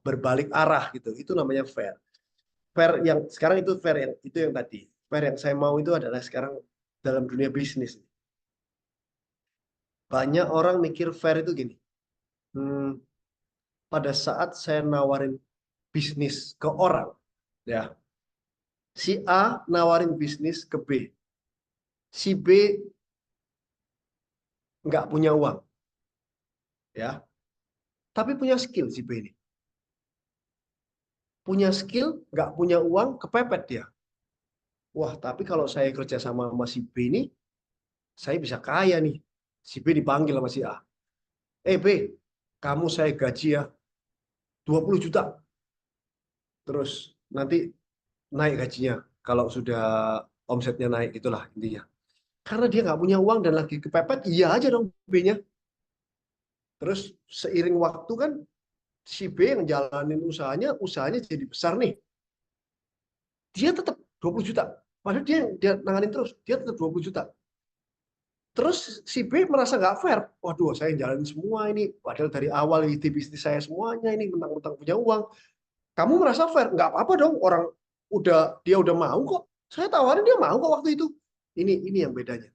berbalik arah gitu. Itu namanya fair. Fair yang sekarang itu fair yang itu yang tadi. Fair yang saya mau itu adalah sekarang dalam dunia bisnis. Banyak orang mikir fair itu gini. Hmm, pada saat saya nawarin bisnis ke orang, ya, si A nawarin bisnis ke B, si B nggak punya uang, ya, tapi punya skill si B ini, punya skill, nggak punya uang, kepepet dia. Wah, tapi kalau saya kerja sama si B ini, saya bisa kaya nih. Si B dipanggil sama si A. B, kamu saya gaji ya 20 juta. Terus nanti naik gajinya kalau sudah omsetnya naik, itulah intinya. Karena dia nggak punya uang dan lagi kepepet, iya aja dong B-nya. Terus seiring waktu kan si B yang jalanin usahanya jadi besar nih. Dia tetap 20 juta. Padahal dia nanganin terus, dia tetap 20 juta. Terus si B merasa nggak fair. Waduh, saya yang jalanin semua ini. Padahal dari awal ide bisnis saya semuanya ini mentang-mentang punya uang. Kamu merasa fair? Nggak apa-apa dong. Orang dia udah mau kok. Saya tawarin dia mau kok waktu itu. Ini yang bedanya.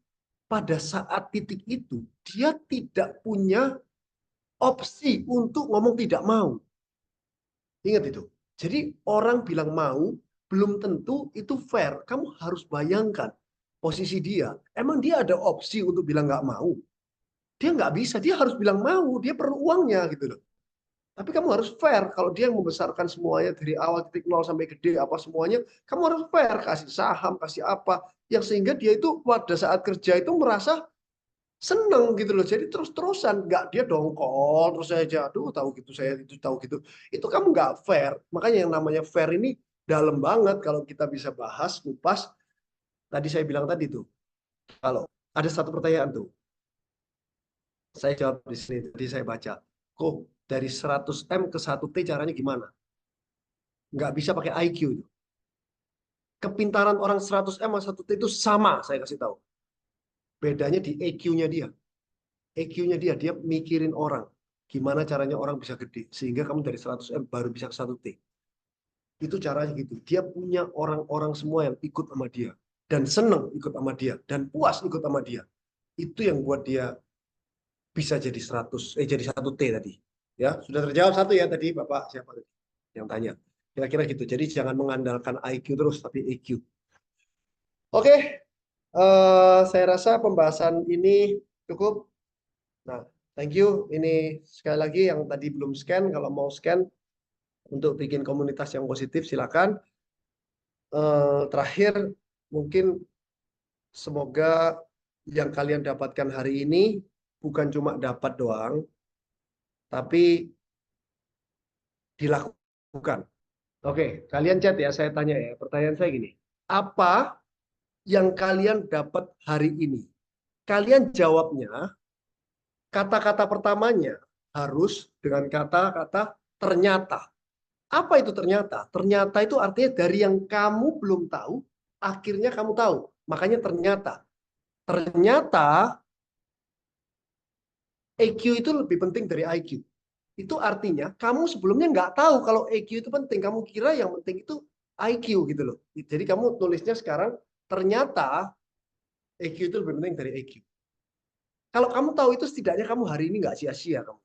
Pada saat titik itu, dia tidak punya opsi untuk ngomong tidak mau. Ingat itu. Jadi orang bilang mau, belum tentu itu fair. Kamu harus bayangkan posisi dia. Emang dia ada opsi untuk bilang nggak mau? Dia nggak bisa. Dia harus bilang mau. Dia perlu uangnya gitu loh. Tapi kamu harus fair. Kalau dia yang membesarkan semuanya dari awal titik nol sampai gede apa semuanya, kamu harus fair. Kasih saham, kasih apa. Yang sehingga dia itu pada saat kerja itu merasa seneng gitu loh. Jadi terus-terusan, nggak dia dongkol terus aja, aduh tahu gitu saya itu tahu gitu. Itu kamu nggak fair. Makanya yang namanya fair ini dalam banget kalau kita bisa bahas kupas. Tadi saya bilang tadi tuh, kalau ada satu pertanyaan tuh, saya jawab di sini tadi saya baca, kok dari 100M ke 1T caranya gimana? Nggak bisa pakai IQ itu. Kepintaran orang 100M sama 1T itu sama, saya kasih tahu. Bedanya di EQ-nya dia. EQ-nya dia mikirin orang. Gimana caranya orang bisa gede. Sehingga kamu dari 100M baru bisa ke 1T. Itu caranya gitu. Dia punya orang-orang semua yang ikut sama dia. Dan seneng ikut sama dia. Dan puas ikut sama dia. Itu yang buat dia bisa jadi 100, jadi 1T tadi. Ya, sudah terjawab satu ya tadi Bapak siapa tadi yang tanya. Kira-kira gitu. Jadi jangan mengandalkan IQ terus, tapi EQ. Oke, saya rasa pembahasan ini cukup. Nah, thank you. Ini sekali lagi yang tadi belum scan, kalau mau scan untuk bikin komunitas yang positif, silakan. Terakhir, mungkin semoga yang kalian dapatkan hari ini bukan cuma dapat doang, tapi dilakukan. Oke, kalian chat ya, saya tanya ya. Pertanyaan saya gini, apa yang kalian dapat hari ini? Kalian jawabnya, kata-kata pertamanya harus dengan kata-kata ternyata. Apa itu ternyata? Ternyata itu artinya dari yang kamu belum tahu, akhirnya kamu tahu. Makanya ternyata. Ternyata EQ itu lebih penting dari IQ. Itu artinya kamu sebelumnya nggak tahu kalau EQ itu penting. Kamu kira yang penting itu IQ gitu loh. Jadi kamu tulisnya sekarang, ternyata EQ itu lebih penting dari EQ. Kalau kamu tahu itu, setidaknya kamu hari ini nggak sia-sia kamu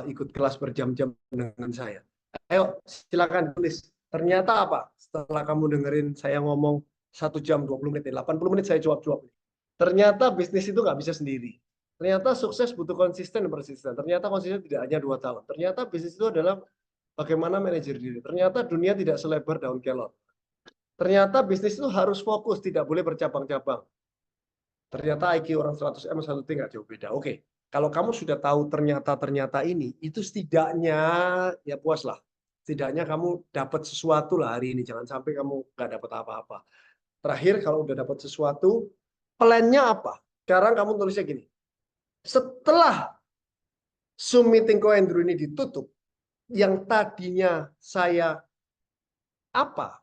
ikut kelas berjam-jam dengan saya. Ayo, silakan tulis. Ternyata apa? Setelah kamu dengerin saya ngomong 1 jam 20 menit, 80 menit saya jawab-jawab. Ternyata bisnis itu nggak bisa sendiri. Ternyata sukses butuh konsisten dan persisten. Ternyata konsisten tidak hanya 2 tahun. Ternyata bisnis itu adalah bagaimana manajer diri. Ternyata dunia tidak selebar daun kelor. Ternyata bisnis itu harus fokus, tidak boleh bercabang-cabang. Ternyata IQ orang 100M 1T nggak jauh beda. Oke, kalau kamu sudah tahu ternyata ini, itu setidaknya ya puas lah. Setidaknya kamu dapat sesuatu lah hari ini. Jangan sampai kamu nggak dapat apa-apa. Terakhir, kalau udah dapat sesuatu, plannya apa? Sekarang kamu tulisnya gini. Setelah Zoom meeting Ko Andrew ini ditutup, yang tadinya saya apa,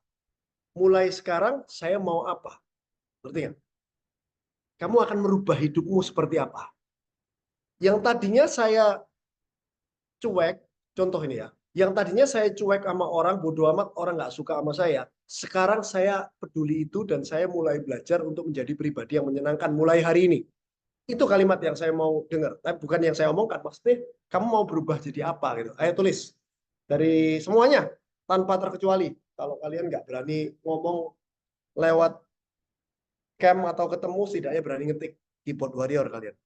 mulai sekarang saya mau apa? Berarti kan? Kamu akan merubah hidupmu seperti apa? Yang tadinya saya cuek, contoh ini ya, yang tadinya saya cuek sama orang, bodoh amat, orang nggak suka sama saya, sekarang saya peduli itu dan saya mulai belajar untuk menjadi pribadi yang menyenangkan mulai hari ini. Itu kalimat yang saya mau dengar, tapi bukan yang saya omongkan. Maksudnya, kamu mau berubah jadi apa gitu. Ayo tulis dari semuanya tanpa terkecuali. Kalau kalian nggak berani ngomong lewat cam atau ketemu, setidaknya berani ngetik keyboard warrior kalian.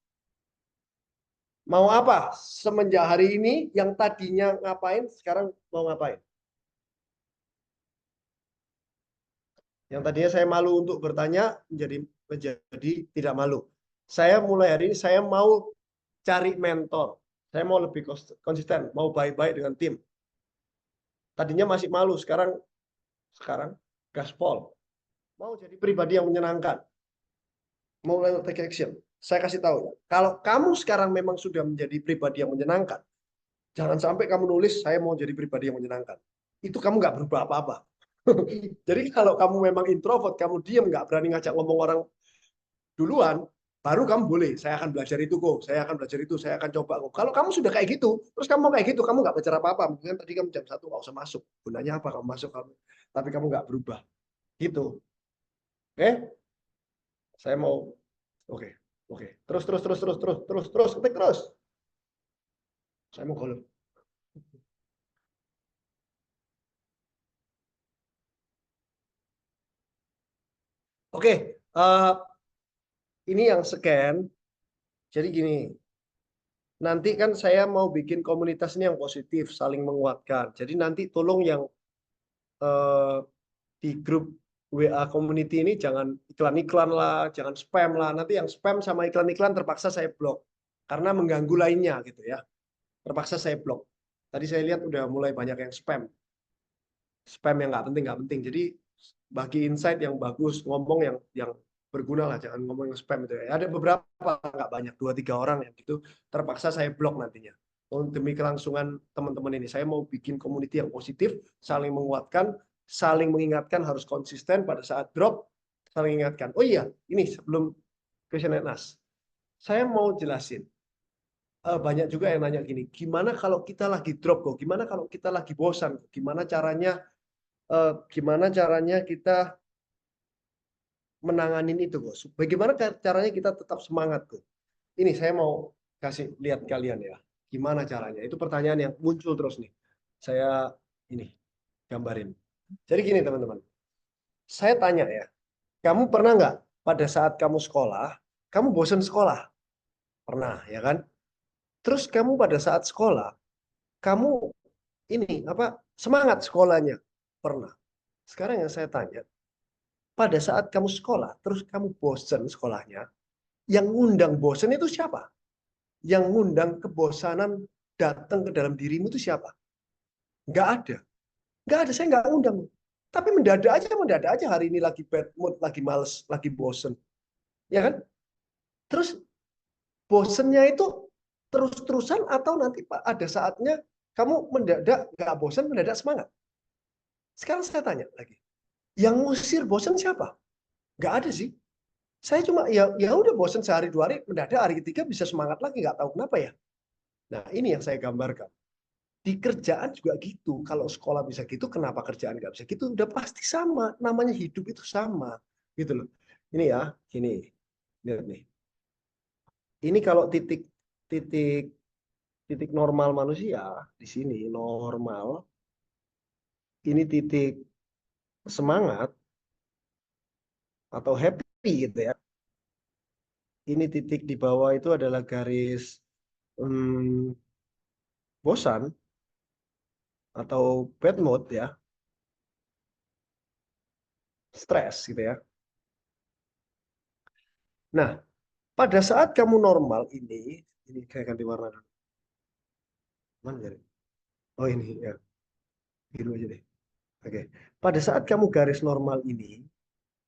Mau apa? Semenjak hari ini, yang tadinya ngapain, sekarang mau ngapain? Yang tadinya saya malu untuk bertanya, menjadi tidak malu. Saya mulai hari ini, saya mau cari mentor. Saya mau lebih konsisten, mau baik-baik dengan tim. Tadinya masih malu, sekarang gaspol. Mau jadi pribadi yang menyenangkan. Mau take action. Saya kasih tahu ya. Kalau kamu sekarang memang sudah menjadi pribadi yang menyenangkan, jangan sampai kamu nulis saya mau jadi pribadi yang menyenangkan. Itu kamu nggak berubah apa-apa. Jadi kalau kamu memang introvert, kamu diam, nggak berani ngajak ngomong orang duluan, baru kamu boleh. Saya akan belajar itu kok. Saya akan belajar itu. Saya akan coba kok. Kalau kamu sudah kayak gitu, terus kamu kayak gitu, kamu nggak belajar apa-apa. Mungkin tadi kamu jam 1 nggak usah masuk. Gunanya apa kamu masuk kamu? Tapi kamu nggak berubah. Gitu. Oke? Saya mau. Oke. Oke. Terus. Ketik terus. Saya mau golf. Oke. Ini yang scan. Jadi gini. Nanti kan saya mau bikin komunitas ini yang positif, saling menguatkan. Jadi nanti tolong yang eh, di grup WA community ini jangan iklan-iklan lah, jangan spam lah. Nanti yang spam sama iklan-iklan terpaksa saya blok karena mengganggu lainnya gitu ya. Terpaksa saya blok. Tadi saya lihat udah mulai banyak yang spam. Spam yang nggak penting. Jadi bagi insight yang bagus, ngomong yang berguna lah, jangan ngomong yang spam itu ya. Ada beberapa, nggak banyak, 2-3 orang yang gitu terpaksa saya blok nantinya. Demi kelangsungan teman-teman ini, saya mau bikin community yang positif, saling menguatkan, saling mengingatkan, harus konsisten pada saat drop, saling ingatkan. Oh iya, ini sebelum question and ask, saya mau jelasin. Banyak juga yang nanya gini, gimana kalau kita lagi drop kok? Gimana kalau kita lagi bosan? Gimana caranya gimana caranya kita menanganin itu, Bos. Bagaimana caranya kita tetap semangat, tuh. Ini saya mau kasih lihat kalian ya. Gimana caranya? Itu pertanyaan yang muncul terus nih. Saya ini gambarin. Jadi gini teman-teman. Saya tanya ya. Kamu pernah nggak pada saat kamu sekolah, kamu bosan sekolah? Pernah, ya kan? Terus kamu pada saat sekolah, kamu ini apa semangat sekolahnya? Pernah. Sekarang yang saya tanya, pada saat kamu sekolah, terus kamu bosan sekolahnya, yang ngundang bosan itu siapa? Yang ngundang kebosanan datang ke dalam dirimu itu siapa? Nggak ada. Nggak ada, saya nggak undang. Tapi mendadak aja hari ini lagi bad mood, lagi males, lagi bosen. Ya kan? Terus bosennya itu terus-terusan atau nanti ada saatnya kamu mendadak nggak bosen, mendadak semangat. Sekarang saya tanya lagi, yang ngusir bosen siapa? Nggak ada sih. Saya cuma ya udah bosen sehari dua hari, mendadak hari ketiga bisa semangat lagi, nggak tahu kenapa ya. Nah ini yang saya gambarkan. Di kerjaan juga gitu. Kalau sekolah bisa gitu, kenapa kerjaan nggak bisa gitu? Udah pasti sama. Namanya hidup itu sama. Gitu loh. Ini ya, gini. Lihat nih. Ini kalau titik titik titik normal manusia di sini normal. Ini titik semangat atau happy gitu ya. Ini titik di bawah itu adalah garis bosan atau bad mood ya, stres gitu ya. Nah, pada saat kamu normal ini saya ganti warna dulu. Mana jadi? Oh ini ya, biru aja deh. Oke. Pada saat kamu garis normal ini,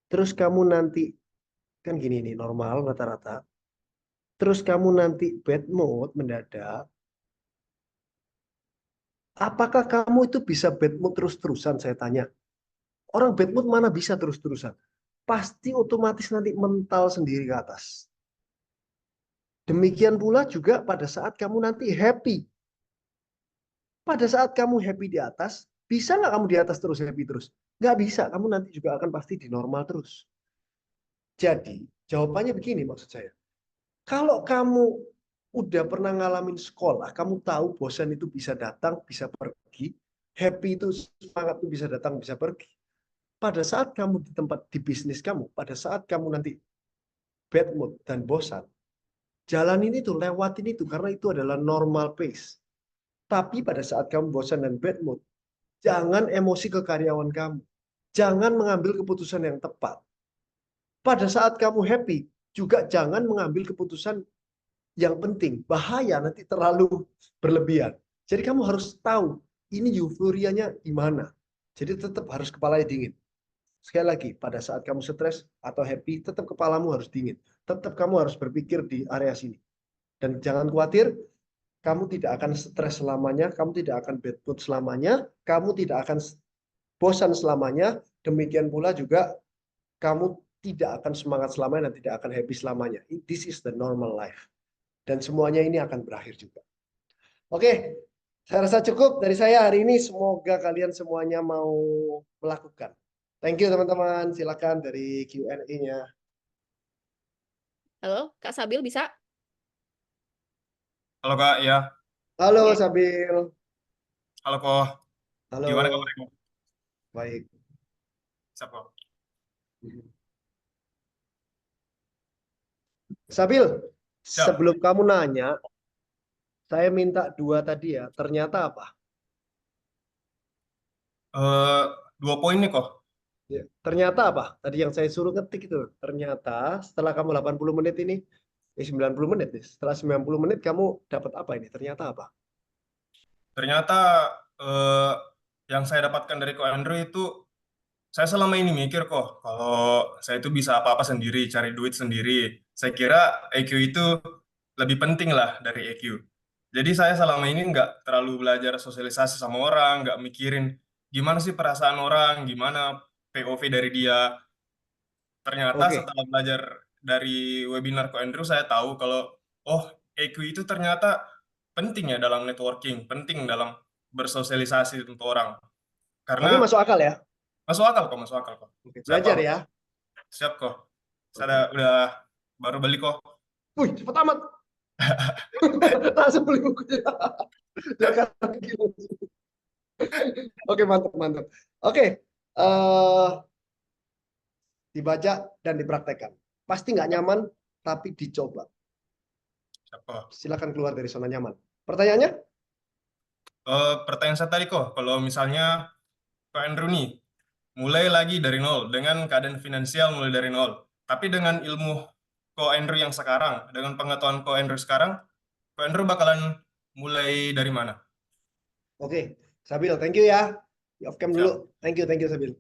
terus kamu nanti kan gini nih normal rata-rata. Terus kamu nanti bad mood mendadak. Apakah kamu itu bisa bad mood terus-terusan? Saya tanya. Orang bad mood mana bisa terus-terusan? Pasti otomatis nanti mental sendiri ke atas. Demikian pula juga pada saat kamu nanti happy. Pada saat kamu happy di atas, bisa nggak kamu di atas terus happy terus? Nggak bisa, kamu nanti juga akan pasti di normal terus. Jadi, jawabannya begini maksud saya. Kalau kamu udah pernah ngalamin sekolah, kamu tahu bosan itu bisa datang, bisa pergi, happy itu semangat itu bisa datang, bisa pergi. Pada saat kamu di tempat di bisnis kamu, pada saat kamu nanti bad mood dan bosan, jalanin itu, lewatin itu karena itu adalah normal pace. Tapi pada saat kamu bosan dan bad mood, jangan emosi ke karyawan kamu. Jangan mengambil keputusan yang tepat. Pada saat kamu happy, juga jangan mengambil keputusan yang penting. Bahaya nanti terlalu berlebihan. Jadi kamu harus tahu ini euforianya gimana. Jadi tetap harus kepalanya dingin. Sekali lagi, pada saat kamu stres atau happy, tetap kepalamu harus dingin. Tetap kamu harus berpikir di area sini. Dan jangan khawatir, kamu tidak akan stres selamanya, kamu tidak akan bad mood selamanya, kamu tidak akan bosan selamanya, demikian pula juga kamu tidak akan semangat selamanya dan tidak akan happy selamanya. This is the normal life. Dan semuanya ini akan berakhir juga. Oke, saya rasa cukup dari saya hari ini. Semoga kalian semuanya mau melakukan. Thank you teman-teman. Silakan dari Q&A-nya. Halo, Kak Sabil bisa? Halo Kak, ya. Halo Oke. Sabil. Halo Kok. Halo. Gimana kabarnya? Baik. Siapa? Sabil, Siap. sebelum kamu nanya, saya minta dua tadi ya. Ternyata apa? Eh, 2 poin nih Kok. Ya, ternyata apa? Tadi yang saya suruh ngetik itu. Ternyata setelah kamu 80 menit ini, 90 menit nih. Setelah 90 menit kamu dapat apa ini? Ternyata apa? Ternyata eh, yang saya dapatkan dari Ko Andrew itu, saya selama ini mikir kok, kalau saya itu bisa apa-apa sendiri, cari duit sendiri. Saya kira EQ itu lebih penting lah dari EQ. Jadi saya selama ini nggak terlalu belajar sosialisasi sama orang, nggak mikirin gimana sih perasaan orang, gimana POV dari dia. Ternyata Oke. setelah belajar dari webinar Ko Andrew, saya tahu kalau, oh, EQ itu ternyata penting ya dalam networking, penting dalam bersosialisasi untuk orang. Karena Tapi masuk akal ya. masuk akal kok, masuk akal kok. Oke, Saya belajar paham. ya. Siap kok. Saya Oke. udah baru beli kok. Wih, cepet amat. Langsung beli bukunya. Jangan gila. Oke, mantap, mantap. Oke, dibaca dan dipraktekkan. Pasti nggak nyaman, tapi dicoba. Siap kok. Silakan keluar dari zona nyaman. Pertanyaannya? Pertanyaan saya tadi kok, kalau misalnya Kak Andrew nih, mulai lagi dari nol, dengan keadaan finansial mulai dari nol. Tapi dengan ilmu Ko Andrew yang sekarang, dengan pengetahuan Ko Andrew sekarang, Ko Andrew bakalan mulai dari mana? Oke, Sabil, thank you ya. Di off cam dulu. Siap. Thank you Sabil.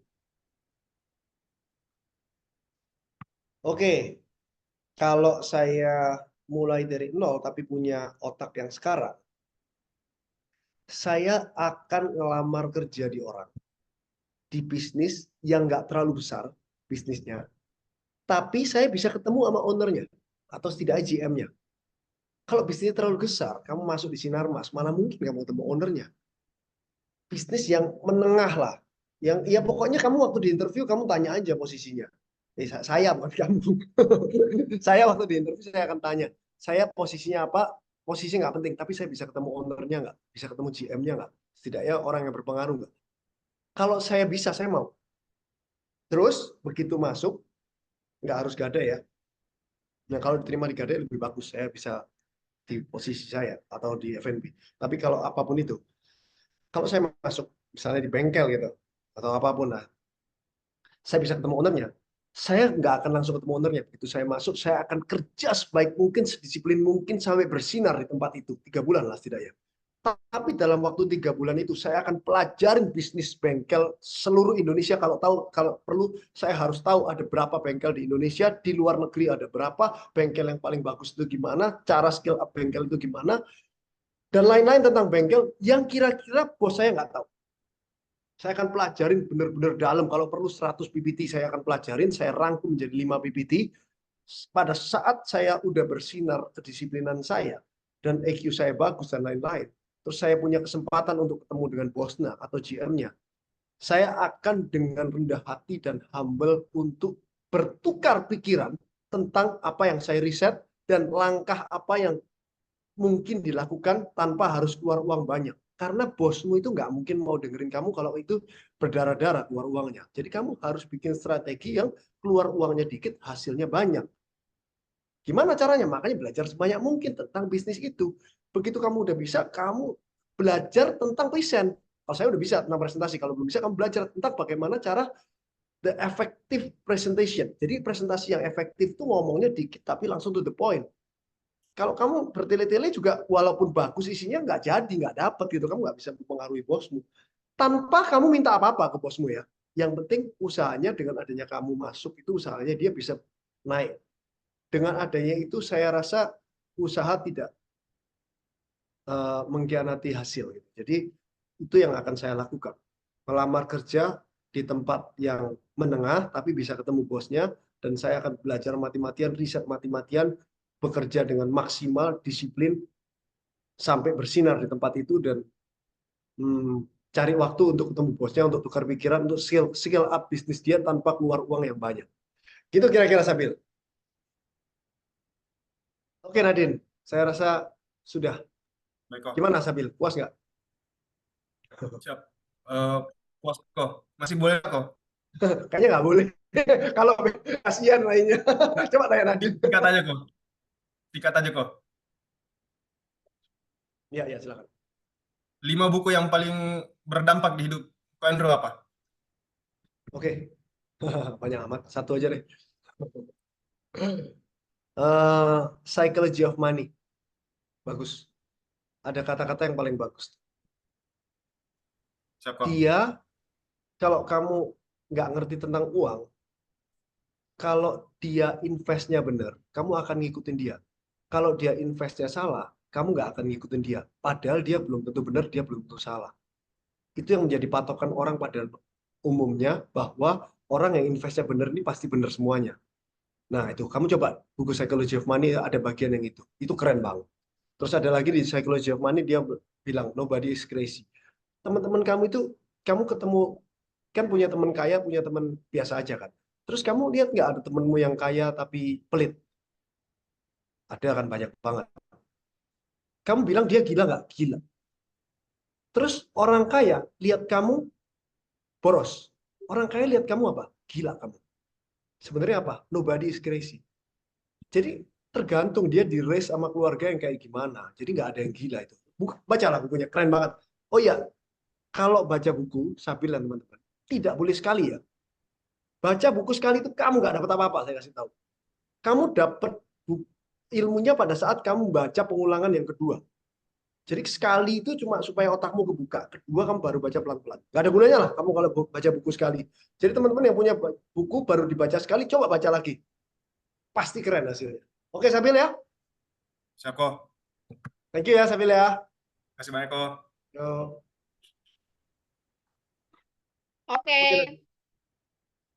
Oke, kalau saya mulai dari nol tapi punya otak yang sekarang, saya akan ngelamar kerja di orang. Di bisnis yang nggak terlalu besar bisnisnya, tapi saya bisa ketemu sama ownernya atau setidaknya GM-nya. Kalau bisnisnya terlalu besar, kamu masuk di Sinarmas, mana mungkin kamu ketemu ownernya. Bisnis yang menengah lah, yang ya pokoknya kamu waktu di interview kamu tanya aja posisinya. Saya bukan kamu. Saya waktu di interview saya akan tanya, saya posisinya apa? Posisi nggak penting, tapi saya bisa ketemu ownernya nggak? Bisa ketemu GM-nya nggak? Setidaknya orang yang berpengaruh nggak? Kalau saya bisa, saya mau. Terus begitu masuk, nggak harus gade ya. Nah kalau diterima di gade lebih bagus, saya bisa di posisi saya atau di F&B. Tapi kalau apapun itu, kalau saya masuk misalnya di bengkel gitu atau apapun lah, saya bisa ketemu ownernya. Saya nggak akan langsung ketemu ownernya. Begitu saya masuk, saya akan kerja sebaik mungkin, sedisiplin mungkin sampai bersinar di tempat itu. 3 bulan lah setidaknya. Tapi dalam waktu 3 bulan itu saya akan pelajarin bisnis bengkel seluruh Indonesia. Kalau tahu, kalau perlu saya harus tahu ada berapa bengkel di Indonesia, di luar negeri ada berapa, bengkel yang paling bagus itu gimana, cara skill up bengkel itu gimana, dan lain-lain tentang bengkel yang kira-kira bos saya nggak tahu. Saya akan pelajarin benar-benar dalam. Kalau perlu 100 PPT saya akan pelajarin, saya rangkum menjadi 5 PPT. Pada saat saya udah bersinar kedisiplinan saya dan EQ saya bagus dan lain-lain, terus saya punya kesempatan untuk ketemu dengan bosnya atau GM-nya, saya akan dengan rendah hati dan humble untuk bertukar pikiran tentang apa yang saya riset dan langkah apa yang mungkin dilakukan tanpa harus keluar uang banyak. Karena bosmu itu nggak mungkin mau dengerin kamu kalau itu berdarah-darah keluar uangnya. Jadi kamu harus bikin strategi yang keluar uangnya dikit, hasilnya banyak. Gimana caranya? Makanya belajar sebanyak mungkin tentang bisnis itu. Begitu kamu udah bisa, kamu belajar tentang present. Kalau saya udah bisa tentang presentasi, kalau belum bisa, kamu belajar tentang bagaimana cara the effective presentation. Jadi presentasi yang efektif itu ngomongnya dikit, tapi langsung to the point. Kalau kamu bertele-tele juga, walaupun bagus isinya nggak jadi, nggak dapet gitu, kamu nggak bisa mempengaruhi bosmu. Tanpa kamu minta apa-apa ke bosmu ya. Yang penting usahanya dengan adanya kamu masuk itu usahanya dia bisa naik. Dengan adanya itu saya rasa usaha tidak mengkhianati hasil. Jadi itu yang akan saya lakukan. Melamar kerja di tempat yang menengah, tapi bisa ketemu bosnya, dan saya akan belajar mati-matian, riset mati-matian, bekerja dengan maksimal, disiplin, sampai bersinar di tempat itu, dan cari waktu untuk ketemu bosnya, untuk tukar pikiran, untuk skill up bisnis dia tanpa keluar uang yang banyak. Gitu kira-kira Sabil. Oke Nadine, saya rasa sudah. Baik kok. Gimana Sabil? Puas nggak? Siap. Puas kok. Masih boleh kok. Kayaknya nggak boleh. Kalau kasihan lainnya. Coba tanya Nadine. Sikat aja kok. Sikat aja kok. Ya, ya silakan. 5 buku yang paling berdampak di hidup Ko Andrew apa? Oke, banyak amat. Satu aja deh. Psychology of Money. Bagus. Ada kata-kata yang paling bagus. Siap kok. Dia, kalau kamu nggak ngerti tentang uang, kalau dia investnya benar, kamu akan ngikutin dia. Kalau dia investnya salah, kamu nggak akan ngikutin dia. Padahal dia belum tentu benar, dia belum tentu salah. Itu yang menjadi patokan orang pada umumnya, bahwa orang yang investnya benar ini pasti benar semuanya. Nah itu, kamu coba buku Psychology of Money, ada bagian yang itu keren banget. Terus ada lagi di Psychology of Money, dia bilang nobody is crazy. Teman-teman kamu itu kamu ketemu, kan punya teman kaya, punya teman biasa aja kan. Terus kamu lihat nggak ada temenmu yang kaya tapi pelit? Ada kan, banyak banget. Kamu bilang dia gila nggak? Gila. Terus orang kaya lihat kamu boros. Orang kaya lihat kamu apa? Gila kamu. Sebenarnya apa? Nobody is crazy. Jadi tergantung dia di raise sama keluarga yang kayak gimana. Jadi nggak ada yang gila itu. Bacalah bukunya, keren banget. Oh iya, kalau baca buku, saya bilang teman-teman, tidak boleh sekali ya. Baca buku sekali itu kamu nggak dapat apa-apa, saya kasih tahu. Kamu dapat ilmunya pada saat kamu baca pengulangan yang kedua. Jadi sekali itu cuma supaya otakmu kebuka. Kedua kamu baru baca pelan-pelan. Gak ada gunanya lah kamu kalau baca buku sekali. Jadi teman-teman yang punya buku baru dibaca sekali, coba baca lagi. Pasti keren hasilnya. Oke, Sabil ya. Siap kok. Thank you ya, Sabil ya. Kasih banyak kok. Yo. Oke, Oke.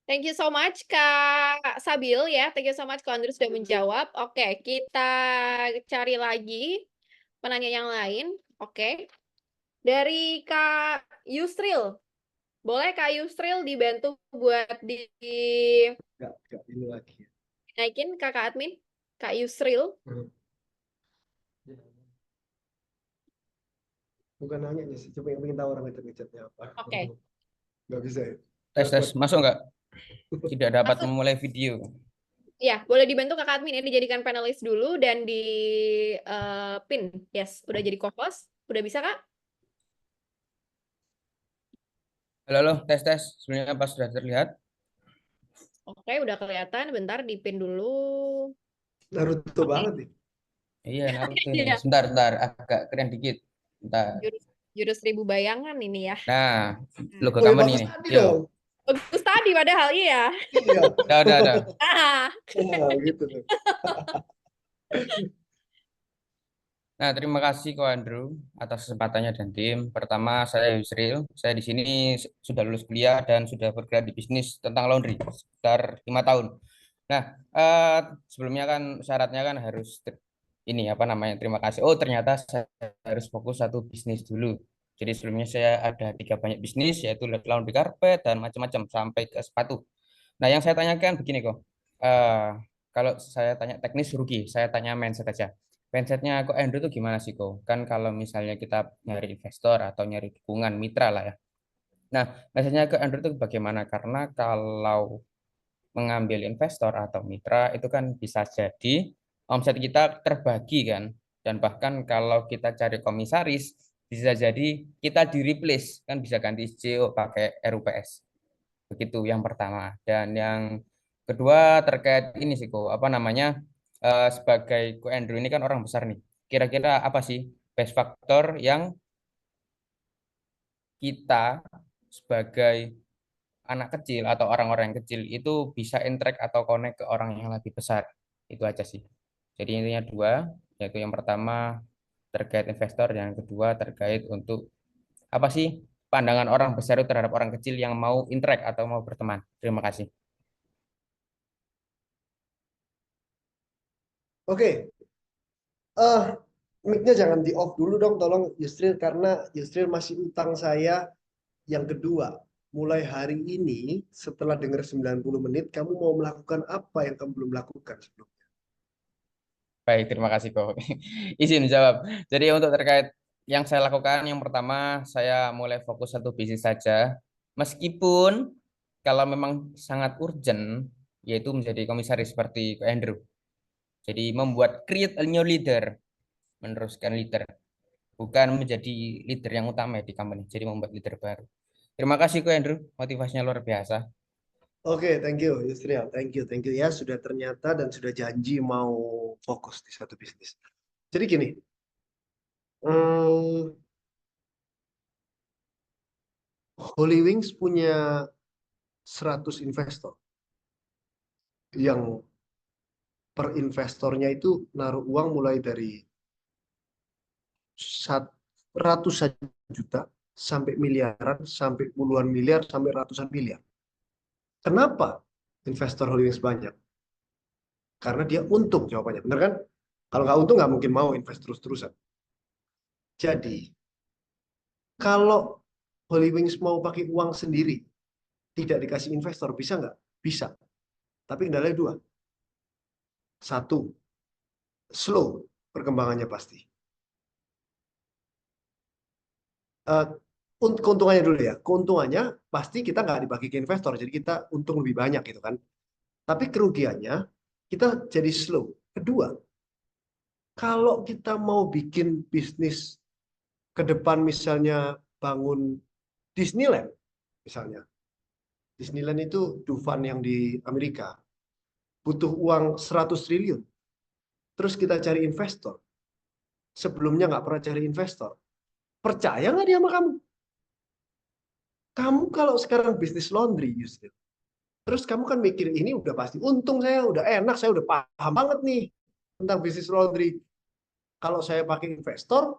thank you so much Kak Sabil ya. Thank you so much Kak Andrew sudah menjawab. Oke, kita cari lagi penanya yang lain. Oke. Dari Kak Yusril. Boleh Kak Yusril dibantu buat Enggak, ini lagi. dinaikin Kakak admin? Kak Yusril. Bukan nanya sih, cuma ingin tahu orang itu ngechatnya apa. Oke. Nggak bisa ya. Tes, masuk nggak? Tidak dapat Masuk. memulai video. Ya, boleh dibantu Kakak admin ya, dijadikan panelis dulu dan di pin. Yes, udah jadi co-host. Udah bisa Kak? Halo, tes. Sebenarnya apa sudah terlihat? Oke, udah kelihatan. Bentar, di pin dulu. Naruto banget nih. Iya, Naruto ini. Iya. Sebentar, agak keren dikit. Bentar. Jurus 1000 bayangan ini ya. Nah, logo Oh, ya, kamu bagus nih. tadi Yo. dong. Bagus tadi padahal, iya. Iya. Udah. Ah. Nah, gitu tuh. Nah, terima kasih Ko Andrew atas kesempatannya dan tim. Pertama, saya Yusril. Saya di sini sudah lulus kuliah dan sudah bergerak di bisnis tentang laundry sekitar 5 tahun. Nah, sebelumnya kan syaratnya kan harus ini apa namanya? Terima kasih. Oh, ternyata saya harus fokus satu bisnis dulu. Jadi sebelumnya saya ada 3 banyak bisnis, yaitu laundry karpet dan macam-macam sampai ke sepatu. Nah, yang saya tanyakan begini kok. Kalau saya tanya teknis rugi, saya tanya mindset aja. Mindsetnya kok Andrew tuh gimana sih kok? Kan kalau misalnya kita nyari investor atau nyari dukungan mitra lah ya. Nah, mindsetnya ke Andrew tuh bagaimana? Karena kalau mengambil investor atau mitra itu kan bisa jadi omset kita terbagi kan. Dan bahkan kalau kita cari komisaris bisa jadi kita di replace kan, bisa ganti CEO pakai RUPS. Begitu yang pertama. Dan yang kedua terkait ini sih kok apa namanya, sebagai Ko Andrew ini kan orang besar nih. Kira-kira apa sih best faktor yang kita sebagai anak kecil atau orang-orang yang kecil itu bisa interact atau connect ke orang yang lebih besar? Itu aja sih. Jadi intinya dua, yaitu yang pertama terkait investor dan yang kedua terkait untuk apa sih pandangan orang besar itu terhadap orang kecil yang mau interact atau mau berteman. Terima kasih. Oke. Mic-nya jangan di off dulu dong, tolong Yusril, karena Yusril masih utang saya yang kedua. Mulai hari ini, setelah dengar 90 menit, kamu mau melakukan apa yang kamu belum lakukan sebelumnya? Baik, terima kasih kok. Izin jawab. Jadi untuk terkait yang saya lakukan, yang pertama saya mulai fokus satu bisnis saja. Meskipun kalau memang sangat urgent, yaitu menjadi komisaris seperti Ko Andrew. Jadi membuat create a new leader, meneruskan leader. Bukan menjadi leader yang utama di company, jadi membuat leader baru. Terima kasih Ko Andrew, motivasinya luar biasa. Oke, thank you Yusril, thank you ya, sudah ternyata dan sudah janji mau fokus di satu bisnis. Jadi gini, Holy Wings punya 100 investor yang per investornya itu naruh uang mulai dari ratusan juta sampai miliaran, sampai puluhan miliar, sampai ratusan miliar. Kenapa investor Holy Wings banyak? Karena dia untung, jawabannya. Benar kan? Kalau nggak untung, nggak mungkin mau invest terus-terusan. Jadi, kalau Holy Wings mau pakai uang sendiri, tidak dikasih investor, bisa nggak? Bisa. Tapi kendalanya dua. Satu, slow perkembangannya pasti. Eh, Keuntungannya dulu ya. Keuntungannya pasti kita nggak dibagi ke investor, jadi kita untung lebih banyak gitu kan. Tapi kerugiannya kita jadi slow. Kedua, kalau kita mau bikin bisnis ke depan misalnya bangun Disneyland misalnya. Disneyland itu Dufan yang di Amerika. Butuh uang 100 triliun. Terus kita cari investor. Sebelumnya nggak pernah cari investor. Percaya nggak dia sama kamu? Kamu kalau sekarang bisnis laundry, Yusril, terus kamu kan mikir ini udah pasti untung, saya udah enak, saya udah paham banget nih tentang bisnis laundry. Kalau saya pakai investor,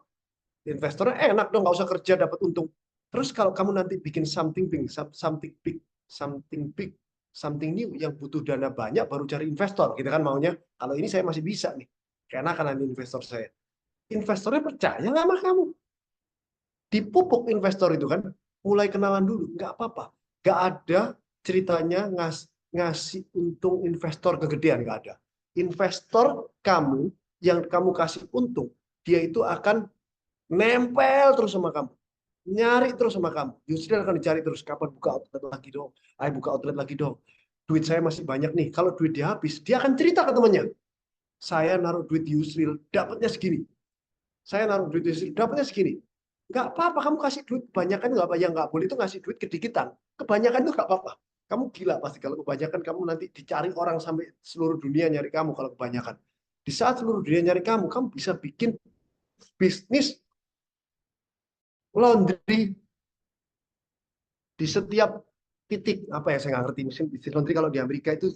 investornya enak dong, nggak usah kerja dapat untung. Terus kalau kamu nanti bikin something big, something big, something new yang butuh dana banyak, baru cari investor, gitu kan maunya. Kalau ini saya masih bisa nih, keenakan nanti investor saya. Investornya percaya nggak sama kamu? Dipupuk investor itu kan, mulai kenalan dulu, nggak apa-apa. Nggak ada ceritanya ngasih untung investor kegedean, nggak ada. Investor kamu yang kamu kasih untung, dia itu akan nempel terus sama kamu, nyari terus sama kamu. Justru akan dicari terus, kapan buka outlet lagi dong, ayo buka outlet lagi dong. Duit saya masih banyak nih. Kalau duit dia habis, dia akan cerita ke temannya. Saya naruh duit di Yusril, dapatnya segini. Saya naruh duit di Yusril, dapatnya segini. Nggak apa-apa, kamu kasih duit kebanyakan nggak apa, yang nggak boleh itu ngasih duit kedikitan. Kebanyakan itu nggak apa-apa. Kamu gila pasti kalau kebanyakan, kamu nanti dicari orang sampai seluruh dunia nyari kamu kalau kebanyakan. Di saat seluruh dunia nyari kamu, kamu bisa bikin bisnis laundry di setiap titik. Apa ya, saya nggak ngerti mesin bisnis laundry kalau di Amerika itu.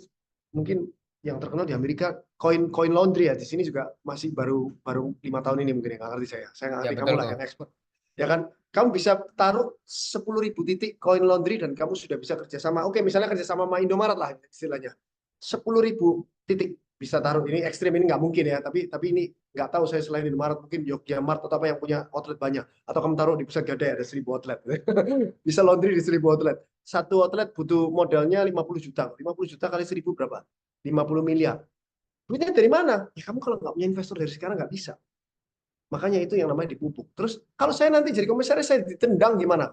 Mungkin yang terkenal di Amerika coin laundry ya, di sini juga masih baru 5 tahun ini mungkin, ya nggak ngerti saya nggak Ya ngerti, kamu betul lah kok. yang expert ya kan. Kamu bisa taruh 10.000 titik coin laundry dan kamu sudah bisa kerjasama, oke misalnya kerjasama sama Indomaret lah istilahnya, 10.000 titik bisa taruh. Ini ekstrim, ini nggak mungkin ya, tapi ini nggak tahu saya, selain Indomaret mungkin Yogyamart atau apa yang punya outlet banyak, atau kamu taruh di Pusat Gadai ada 1.000 outlet. Bisa laundry di 1.000 outlet. Satu outlet butuh modalnya 50 juta. 50 juta kali 1.000 berapa? 50 miliar. Duitnya dari mana? Ya kamu kalau nggak punya investor dari sekarang nggak bisa. Makanya itu yang namanya dipupuk. Terus kalau saya nanti jadi komisaris, saya ditendang gimana?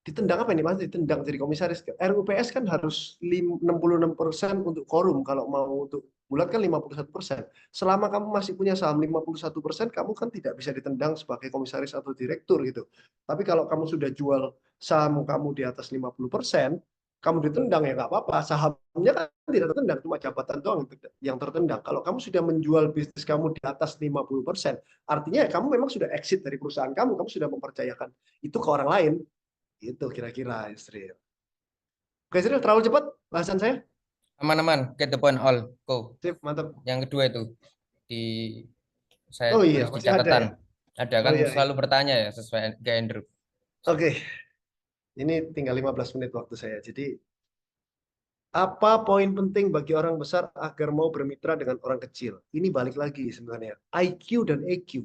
Ditendang apa ini mas? Ditendang jadi komisaris. RUPS kan harus 66% untuk korum. Kalau mau untuk bulat kan 51%. Selama kamu masih punya saham 51%, kamu kan tidak bisa ditendang sebagai komisaris atau direktur gitu. Tapi kalau kamu sudah jual saham kamu di atas 50%, kamu ditendang ya nggak apa-apa. Sahamnya kan tidak tertendang, cuma jabatan doang yang tertendang. Kalau kamu sudah menjual bisnis kamu di atas 50%, artinya kamu memang sudah exit dari perusahaan kamu sudah mempercayakan itu ke orang lain. Itu kira-kira, Israel. Oke, Israel, terlalu cepat bahasan saya? Aman-aman, get the point all. Go. Sip, mantap. Yang kedua itu di saya Oh iya, tulis di masih ada catatan. ya? Ada Oh kan iya, selalu iya. bertanya ya sesuai ke Andrew. Oke, ini tinggal 15 menit waktu saya. Jadi, apa poin penting bagi orang besar agar mau bermitra dengan orang kecil? Ini balik lagi sebenarnya. IQ dan EQ.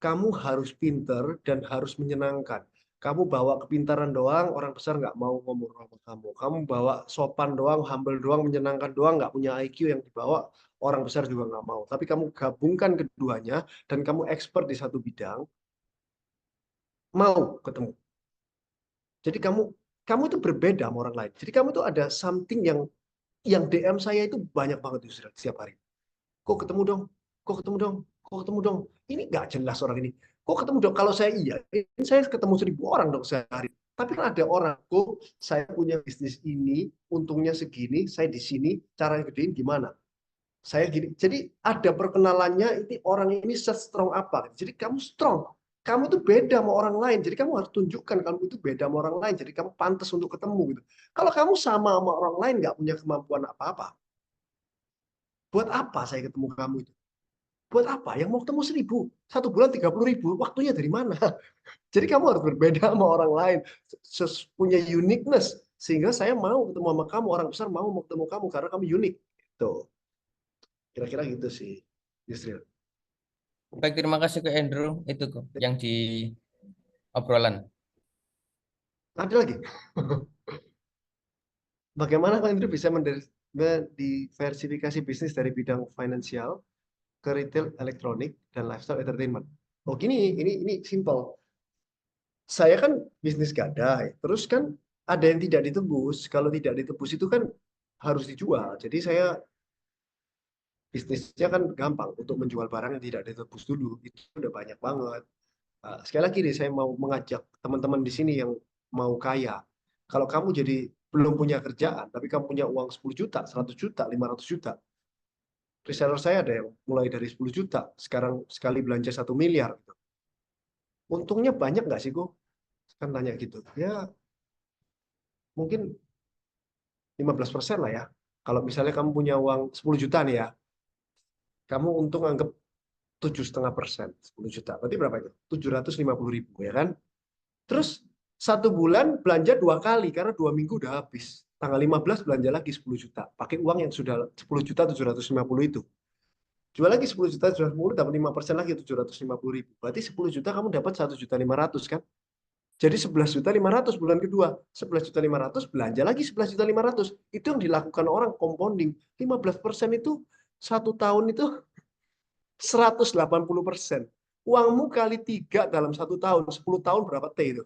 Kamu harus pinter dan harus menyenangkan. Kamu bawa kepintaran doang, orang besar nggak mau ngomong sama kamu. Kamu bawa sopan doang, humble doang, menyenangkan doang, nggak punya IQ yang dibawa, orang besar juga nggak mau. Tapi kamu gabungkan keduanya dan kamu expert di satu bidang, mau ketemu. Jadi kamu itu berbeda sama orang lain. Jadi kamu itu ada something yang DM saya itu banyak banget Yusril, setiap hari. Kok ketemu dong? Kok ketemu dong? Kok ketemu dong? Ini nggak jelas orang ini. Kok ketemu dong? Kalau saya iya, ini saya ketemu 1.000 orang dong sehari. Tapi kan ada orang, kok saya punya bisnis ini, untungnya segini, saya di sini, cara gedein gimana? Saya gini. Jadi ada perkenalannya, ini orang ini strong apa. Jadi kamu strong. Kamu itu beda sama orang lain. Jadi kamu harus tunjukkan kamu itu beda sama orang lain. Jadi kamu pantas untuk ketemu gitu. Kalau kamu sama orang lain nggak punya kemampuan apa-apa, buat apa saya ketemu kamu itu? Buat apa? Yang mau ketemu 1.000, 1 bulan 30.000, waktunya dari mana? Jadi kamu harus berbeda sama orang lain, punya uniqueness, sehingga saya mau ketemu sama kamu, orang besar mau ketemu kamu karena kamu unik. Tuh, kira-kira gitu sih, Yusril. Baik, terima kasih ke Andrew itu kok yang di obrolan. Ada lagi. Bagaimana Pak Andrew bisa mendiversifikasi bisnis dari bidang finansial ke retail, elektronik, dan lifestyle entertainment? Oh gini, ini simple. Saya kan bisnis gadai, terus kan ada yang tidak ditebus. Kalau tidak ditebus itu kan harus dijual. Jadi saya bisnisnya kan gampang untuk menjual barang yang tidak ditebus dulu. Itu udah banyak banget. Sekali lagi nih, saya mau mengajak teman-teman di sini yang mau kaya. Kalau kamu jadi belum punya kerjaan, tapi kamu punya uang 10 juta, 100 juta, 500 juta. Reseller saya ada yang mulai dari 10 juta, sekarang sekali belanja 1 miliar. Gitu. Untungnya banyak nggak sih, kok? Kan tanya gitu. Ya, mungkin 15% lah ya. Kalau misalnya kamu punya uang 10 juta nih ya, kamu untung anggap 7,5%, 10 juta. Berarti berapa itu? 750.000 ya kan? Terus 1 bulan belanja 2 kali karena 2 minggu udah habis. Tanggal 15 belanja lagi 10 juta. Pakai uang yang sudah 10 juta 750 itu. Jual lagi 10 juta 750 dapat 5% lagi 750.000. Berarti 10 juta kamu dapat 1.500.000 kan? Jadi 11.500.000 bulan kedua. 11.500.000 belanja lagi 11.500.000. Itu yang dilakukan orang compounding. 15% itu 1 tahun itu 180%. Uangmu kali 3 dalam 1 tahun. 10 tahun berapa T itu?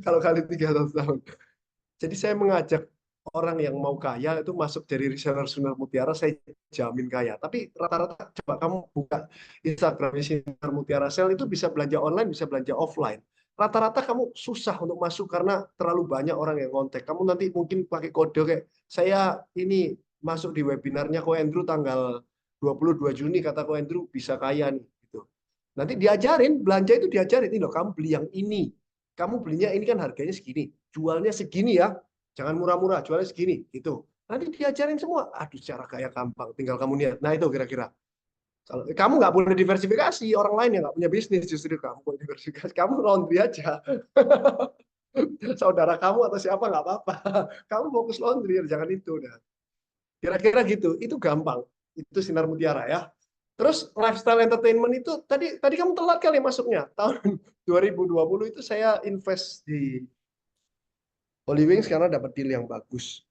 Kalau kali 3 tahun. Jadi saya mengajak orang yang mau kaya itu masuk jadi reseller Sinar Mutiara, saya jamin kaya. Tapi rata-rata coba kamu buka Instagram Sinar Mutiara Sale itu bisa belanja online, bisa belanja offline. Rata-rata kamu susah untuk masuk karena terlalu banyak orang yang kontak. Kamu nanti mungkin pakai kode kayak saya ini masuk di webinarnya Ko Andrew tanggal 22 Juni kata Ko Andrew bisa kaya nih gitu. Nanti diajarin, belanja itu diajarin, ini loh kamu beli yang ini. Kamu belinya ini kan harganya segini, jualnya segini ya. Jangan murah-murah, jualnya segini gitu. Nanti diajarin semua. Aduh, cara kaya gampang, tinggal kamu niat. Nah, itu kira-kira. Kalau kamu nggak boleh diversifikasi, orang lain yang nggak punya bisnis justru kamu boleh diversifikasi. Kamu laundry aja. Saudara kamu atau siapa nggak apa-apa. Kamu fokus laundry, jangan itu. Udah. Kira-kira gitu. Itu gampang. Itu Sinar Mutiara ya. Terus lifestyle entertainment itu tadi kamu telat kali masuknya. Tahun 2020 itu saya invest di Holy Wings karena dapat deal yang bagus.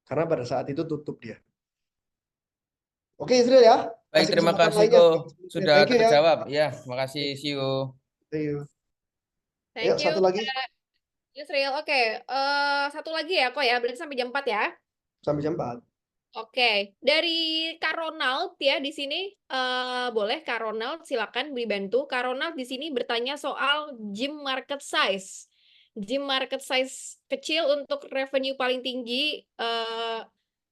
Karena pada saat itu tutup dia. Oke, Israel ya. Baik, Kasih terima kesempatan kasih lainnya. Ko. Sudah Thank you ya. terjawab. Ya, terima kasih. See you. Thank you. Thank Ayo, you, satu lagi. Yusril. Oke, satu lagi ya kok ya, berarti sampai jam 4 ya. Sampai jam 4. Oke, dari Kak Ronald ya di sini boleh Kak Ronald silakan dibantu. Kak Ronald di sini bertanya soal gym market size. Gym market size kecil untuk revenue paling tinggi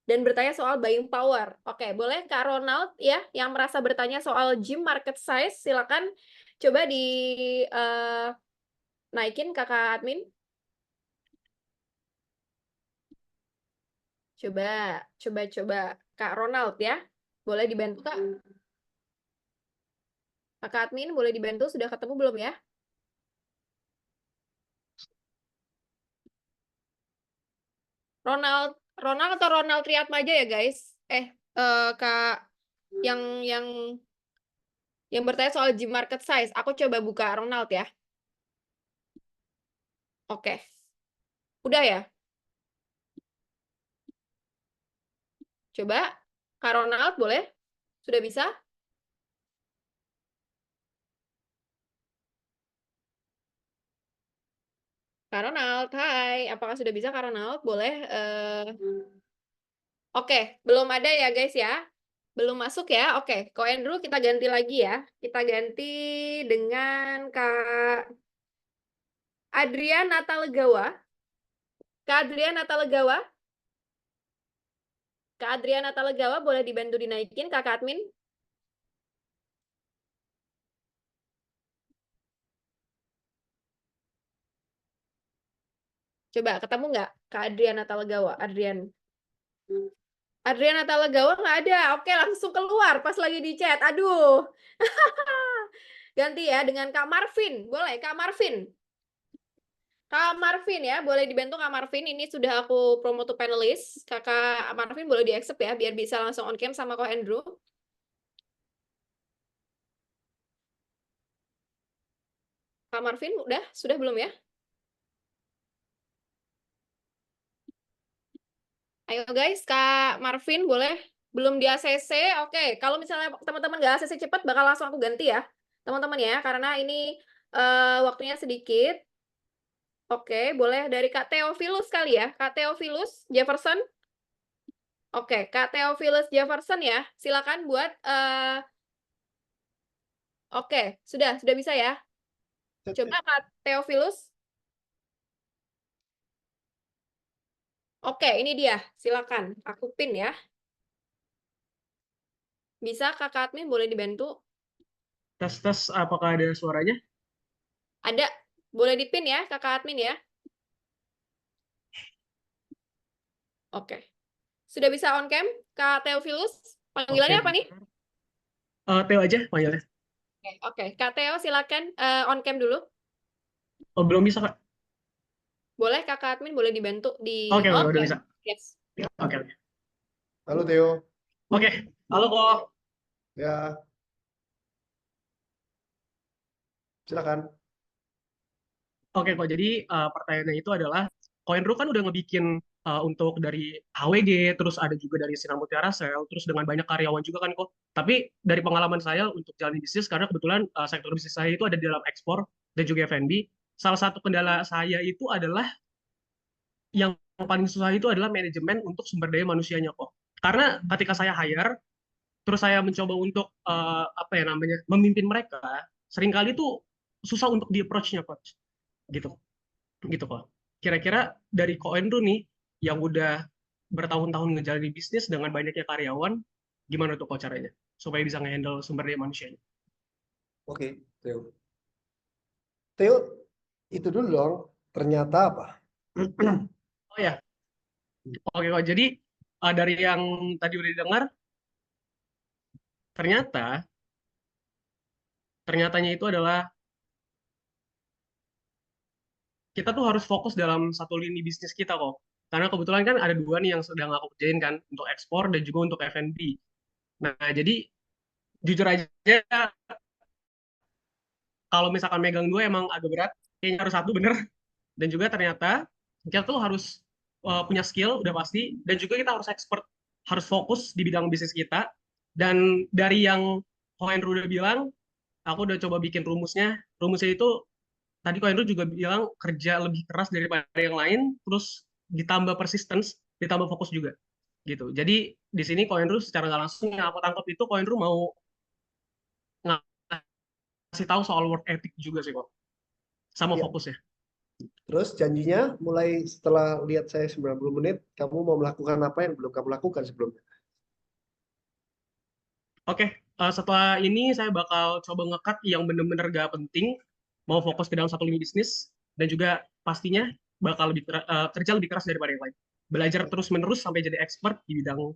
dan bertanya soal buying power. Oke, boleh Kak Ronald ya yang merasa bertanya soal gym market size silakan coba di naikin Kakak admin. Coba Kak Ronald ya. Boleh dibantu Kak? Kakak admin boleh dibantu, sudah ketemu belum ya? Ronald atau Ronald Triatmaja ya guys? Kak yang bertanya soal gym market size, aku coba buka Ronald ya. Oke. Udah ya? Coba Kak Ronald boleh? Sudah bisa? Kak Ronald, hai. Apakah sudah bisa Kak Ronald? Boleh Oke, belum ada ya guys ya. Belum masuk ya. Oke, Ko Andrew kita ganti lagi ya. Kita ganti dengan Kak Adrian Natalegawa. Kak Adrian Natalegawa. Kak Adrian Natalegawa boleh dibantu dinaikin Kakak admin. Coba ketemu nggak Kak Adrian Natalegawa? Adrian Natalegawa nggak ada. Oke, langsung keluar pas lagi di chat. Aduh. Ganti ya dengan Kak Marvin. Boleh Kak Marvin. Kak Marvin ya, boleh dibantu Kak Marvin. Ini sudah aku promo to panelist. Kakak Marvin boleh di-accept ya, biar bisa langsung on cam sama Ko Andrew. Kak Marvin, sudah belum ya? Ayo guys, Kak Marvin boleh? Belum di ACC, oke. Kalau misalnya teman-teman nggak ACC cepat, bakal langsung aku ganti ya, teman-teman ya, karena ini waktunya sedikit. Oke, boleh dari Kak Theophilus kali ya, Kak Theophilus Jefferson. Oke, Kak Theophilus Jefferson ya, silakan buat. Oke, sudah bisa ya. Coba Kak Theophilus. Oke, ini dia. Silakan, aku pin ya. Bisa Kakak admin boleh dibantu? Tes, apakah ada suaranya? Ada. Boleh dipin ya, Kakak admin ya. Oke. Sudah bisa on cam, Kak Theophilus? Panggilannya Oke. apa nih? Theo aja panggilnya. Oke, Kak Theo silakan on cam dulu. Oh, belum bisa, Kak. Boleh Kakak admin boleh dibantu di Oke, udah bisa. Yes. Oke. Halo Theo. Oke. Halo kok. Ya. Silakan. Oke kok. Jadi pertanyaannya itu adalah CoinRu kan udah ngebikin untuk dari HWG, terus ada juga dari Sinar Mutiara Sel, terus dengan banyak karyawan juga kan kok. Tapi dari pengalaman saya untuk jalan bisnis, karena kebetulan sektor bisnis saya itu ada di dalam ekspor dan juga F&B, salah satu kendala saya itu adalah yang paling susah itu adalah manajemen untuk sumber daya manusianya kok. Karena ketika saya hire, terus saya mencoba untuk apa ya namanya memimpin mereka, seringkali tuh susah untuk di approach-nya coach, gitu kok. Kira-kira dari Koendro nih yang udah bertahun-tahun ngejalanin bisnis dengan banyaknya karyawan, gimana tuh kok caranya supaya bisa nge-handle sumber daya manusianya? Oke, Theo. Theo, itu dulu dong. Ternyata apa? Oh ya, oke kok. Jadi dari yang tadi udah didengar, ternyatanya itu adalah kita tuh harus fokus dalam satu lini bisnis kita kok. Karena kebetulan kan ada dua nih yang sedang aku kerjain kan, untuk ekspor dan juga untuk F&B. Nah, jadi jujur aja kalau misalkan megang dua emang agak berat, kayaknya harus satu bener. Dan juga ternyata kita tuh harus punya skill udah pasti, dan juga kita harus expert, harus fokus di bidang bisnis kita. Dan dari yang Koenru udah bilang, aku udah coba bikin rumusnya. Rumusnya itu tadi Koenru juga bilang kerja lebih keras daripada yang lain, terus ditambah persistence, ditambah fokus juga gitu. Jadi di sini Koenru secara nggak langsung yang aku tangkap itu Koenru mau ngasih tahu soal work ethic juga sih kok, sama Ya. fokus ya. Terus janjinya mulai setelah lihat saya 90 menit, kamu mau melakukan apa yang belum kamu lakukan sebelumnya? Oke, setelah ini saya bakal coba ngekat yang bener-bener gak penting, mau fokus ke dalam satu lini bisnis, dan juga pastinya bakal kerja lebih keras daripada yang lain. Belajar terus-menerus sampai jadi expert di bidang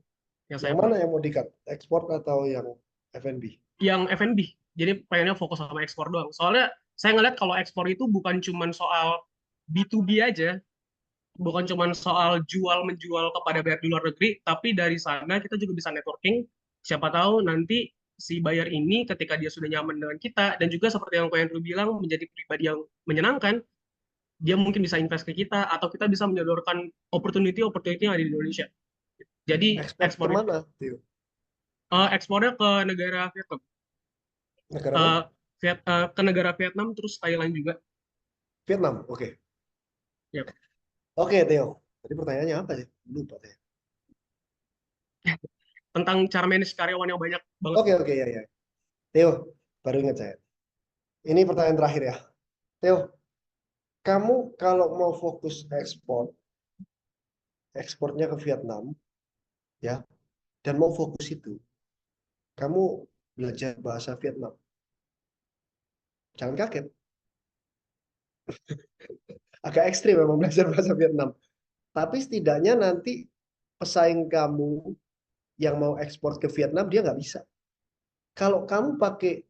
yang saya Yang mana yang mau dikat? Ekspor atau yang F&B? yang F&B. Jadi pengennya fokus sama ekspor doang. Soalnya saya ngeliat kalau ekspor itu bukan cuma soal B2B aja, bukan cuma soal jual-menjual kepada buyer di luar negeri, tapi dari sana kita juga bisa networking. Siapa tahu nanti si buyer ini ketika dia sudah nyaman dengan kita, dan juga seperti yang Koen bilang, menjadi pribadi yang menyenangkan, dia mungkin bisa invest ke kita, atau kita bisa menyodorkan opportunity yang ada di Indonesia. Jadi Ekspor kemana, Theo? ekspornya ke negara Vietnam. Negara mana? Ke negara Vietnam, terus Thailand juga. Vietnam, oke. Yap. Oke, Theo. Tadi pertanyaannya apa sih? Lupa saya. Tentang cara manage karyawan yang banyak banget. Oke, ya. Theo, baru ingat saya. Ini pertanyaan terakhir ya. Theo, kamu kalau mau fokus ekspornya ke Vietnam, ya, dan mau fokus itu, kamu belajar bahasa Vietnam. Jangan kaget. Agak ekstrim memang belajar bahasa Vietnam. Tapi setidaknya nanti pesaing kamu yang mau ekspor ke Vietnam, dia nggak bisa. Kalau kamu pakai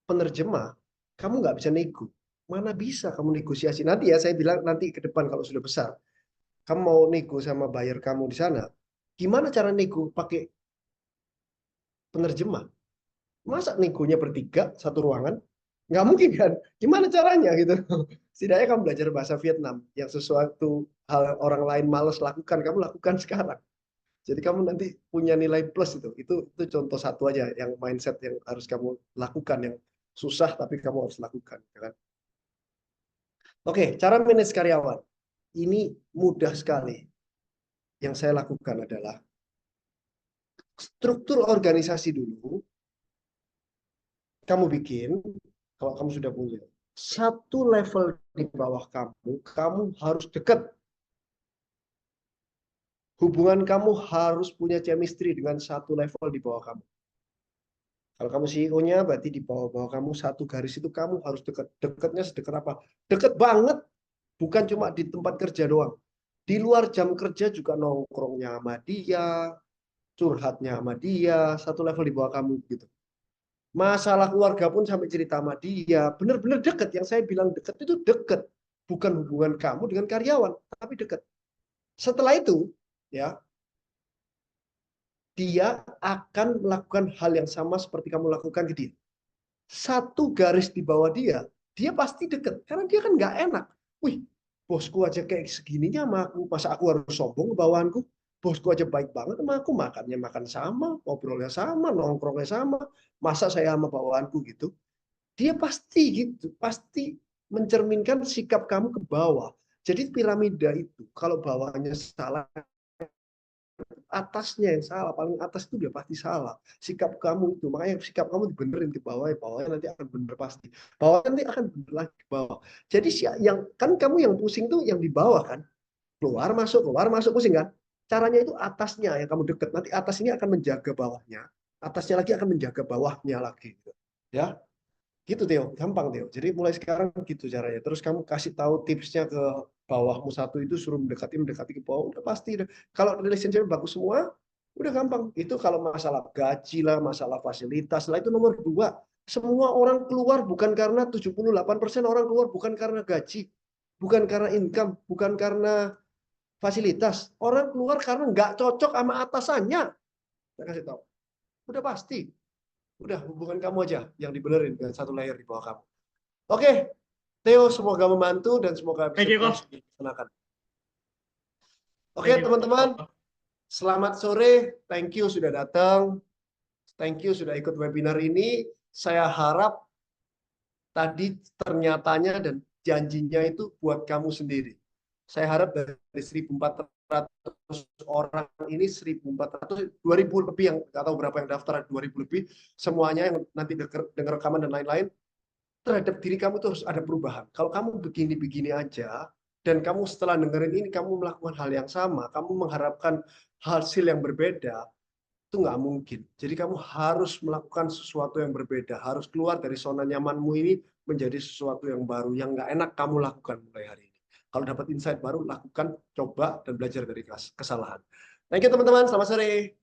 penerjemah, kamu nggak bisa nego. Mana bisa kamu negosiasi? Nanti ya, saya bilang nanti ke depan kalau sudah besar. Kamu mau nego sama buyer kamu di sana, gimana cara nego pakai penerjemah? Masa negonya bertiga, satu ruangan? Nggak mungkin kan? Gimana caranya gitu? Setidaknya kamu belajar bahasa Vietnam, yang sesuatu hal orang lain males lakukan, kamu lakukan sekarang. Jadi kamu nanti punya nilai plus itu contoh satu aja yang mindset yang harus kamu lakukan, yang susah tapi kamu harus lakukan, kan? Oke, cara manage karyawan ini mudah sekali. Yang saya lakukan adalah struktur organisasi dulu. Kamu bikin, kalau kamu sudah punya satu level di bawah kamu harus dekat. Hubungan kamu harus punya chemistry dengan satu level di bawah kamu. Kalau kamu CEO-nya, berarti di bawah-bawah kamu satu garis itu kamu harus dekat. Dekatnya sedekat apa? Dekat banget. Bukan cuma di tempat kerja doang. Di luar jam kerja juga nongkrongnya sama dia, curhatnya sama dia, satu level di bawah kamu gitu. Masalah keluarga pun sampai cerita sama dia. Benar-benar dekat. Yang saya bilang dekat itu dekat. Bukan hubungan kamu dengan karyawan, tapi dekat. Setelah itu, ya, dia akan melakukan hal yang sama seperti kamu lakukan ke dia. Satu garis di bawah dia pasti dekat. Karena dia kan nggak enak. Wih, bosku aja kayak segininya sama aku. Masa aku harus sombong ke bawahanku? Bosku aja baik banget sama aku. Makannya makan sama, ngobrolnya sama, nongkrongnya sama. Masa saya sama bawahanku gitu? Dia pasti gitu. Pasti mencerminkan sikap kamu ke bawah. Jadi piramida itu, kalau bawahnya salah, atasnya yang salah, paling atas itu dia pasti salah. Sikap kamu itu, makanya sikap kamu dibenerin ke bawah, bawahnya nanti akan bener pasti. Bawah nanti akan bener lagi ke bawah. Jadi yang kan kamu yang pusing tuh yang di bawah kan, keluar masuk pusing kan. Caranya itu atasnya yang kamu deket, nanti atas ini akan menjaga bawahnya, atasnya lagi akan menjaga bawahnya lagi. Ya, gitu Theo, gampang Theo. Jadi mulai sekarang gitu caranya. Terus kamu kasih tahu tipsnya ke bawahmu satu itu suruh mendekati ke bawah, udah pasti. Kalau relationship bagus semua, udah gampang. Itu kalau masalah gaji lah, masalah fasilitas lah, itu nomor 2. Semua orang keluar bukan karena 78% orang keluar bukan karena gaji, bukan karena income, bukan karena fasilitas. Orang keluar karena nggak cocok sama atasannya. Saya kasih tahu. Udah pasti. Udah, hubungan kamu aja yang dibenerin dengan satu layer di bawah kamu. Oke, Theo, semoga membantu dan semoga bisa dilaksanakan. Oke, teman-teman, selamat sore. Thank you sudah datang. Thank you sudah ikut webinar ini. Saya harap tadi ternyatanya dan janjinya itu buat kamu sendiri. Saya harap dari 1.400 orang ini 1.400, 2.000 lebih yang nggak tahu berapa yang daftar, 2.000 lebih, semuanya yang nanti dengar rekaman dan lain-lain, terhadap diri kamu itu harus ada perubahan. Kalau kamu begini-begini aja, dan kamu setelah dengerin ini, kamu melakukan hal yang sama, kamu mengharapkan hasil yang berbeda, itu nggak mungkin. Jadi kamu harus melakukan sesuatu yang berbeda, harus keluar dari zona nyamanmu ini menjadi sesuatu yang baru, yang nggak enak kamu lakukan mulai hari ini. Kalau dapat insight baru, lakukan, coba, dan belajar dari kesalahan. Thank you teman-teman, selamat sore.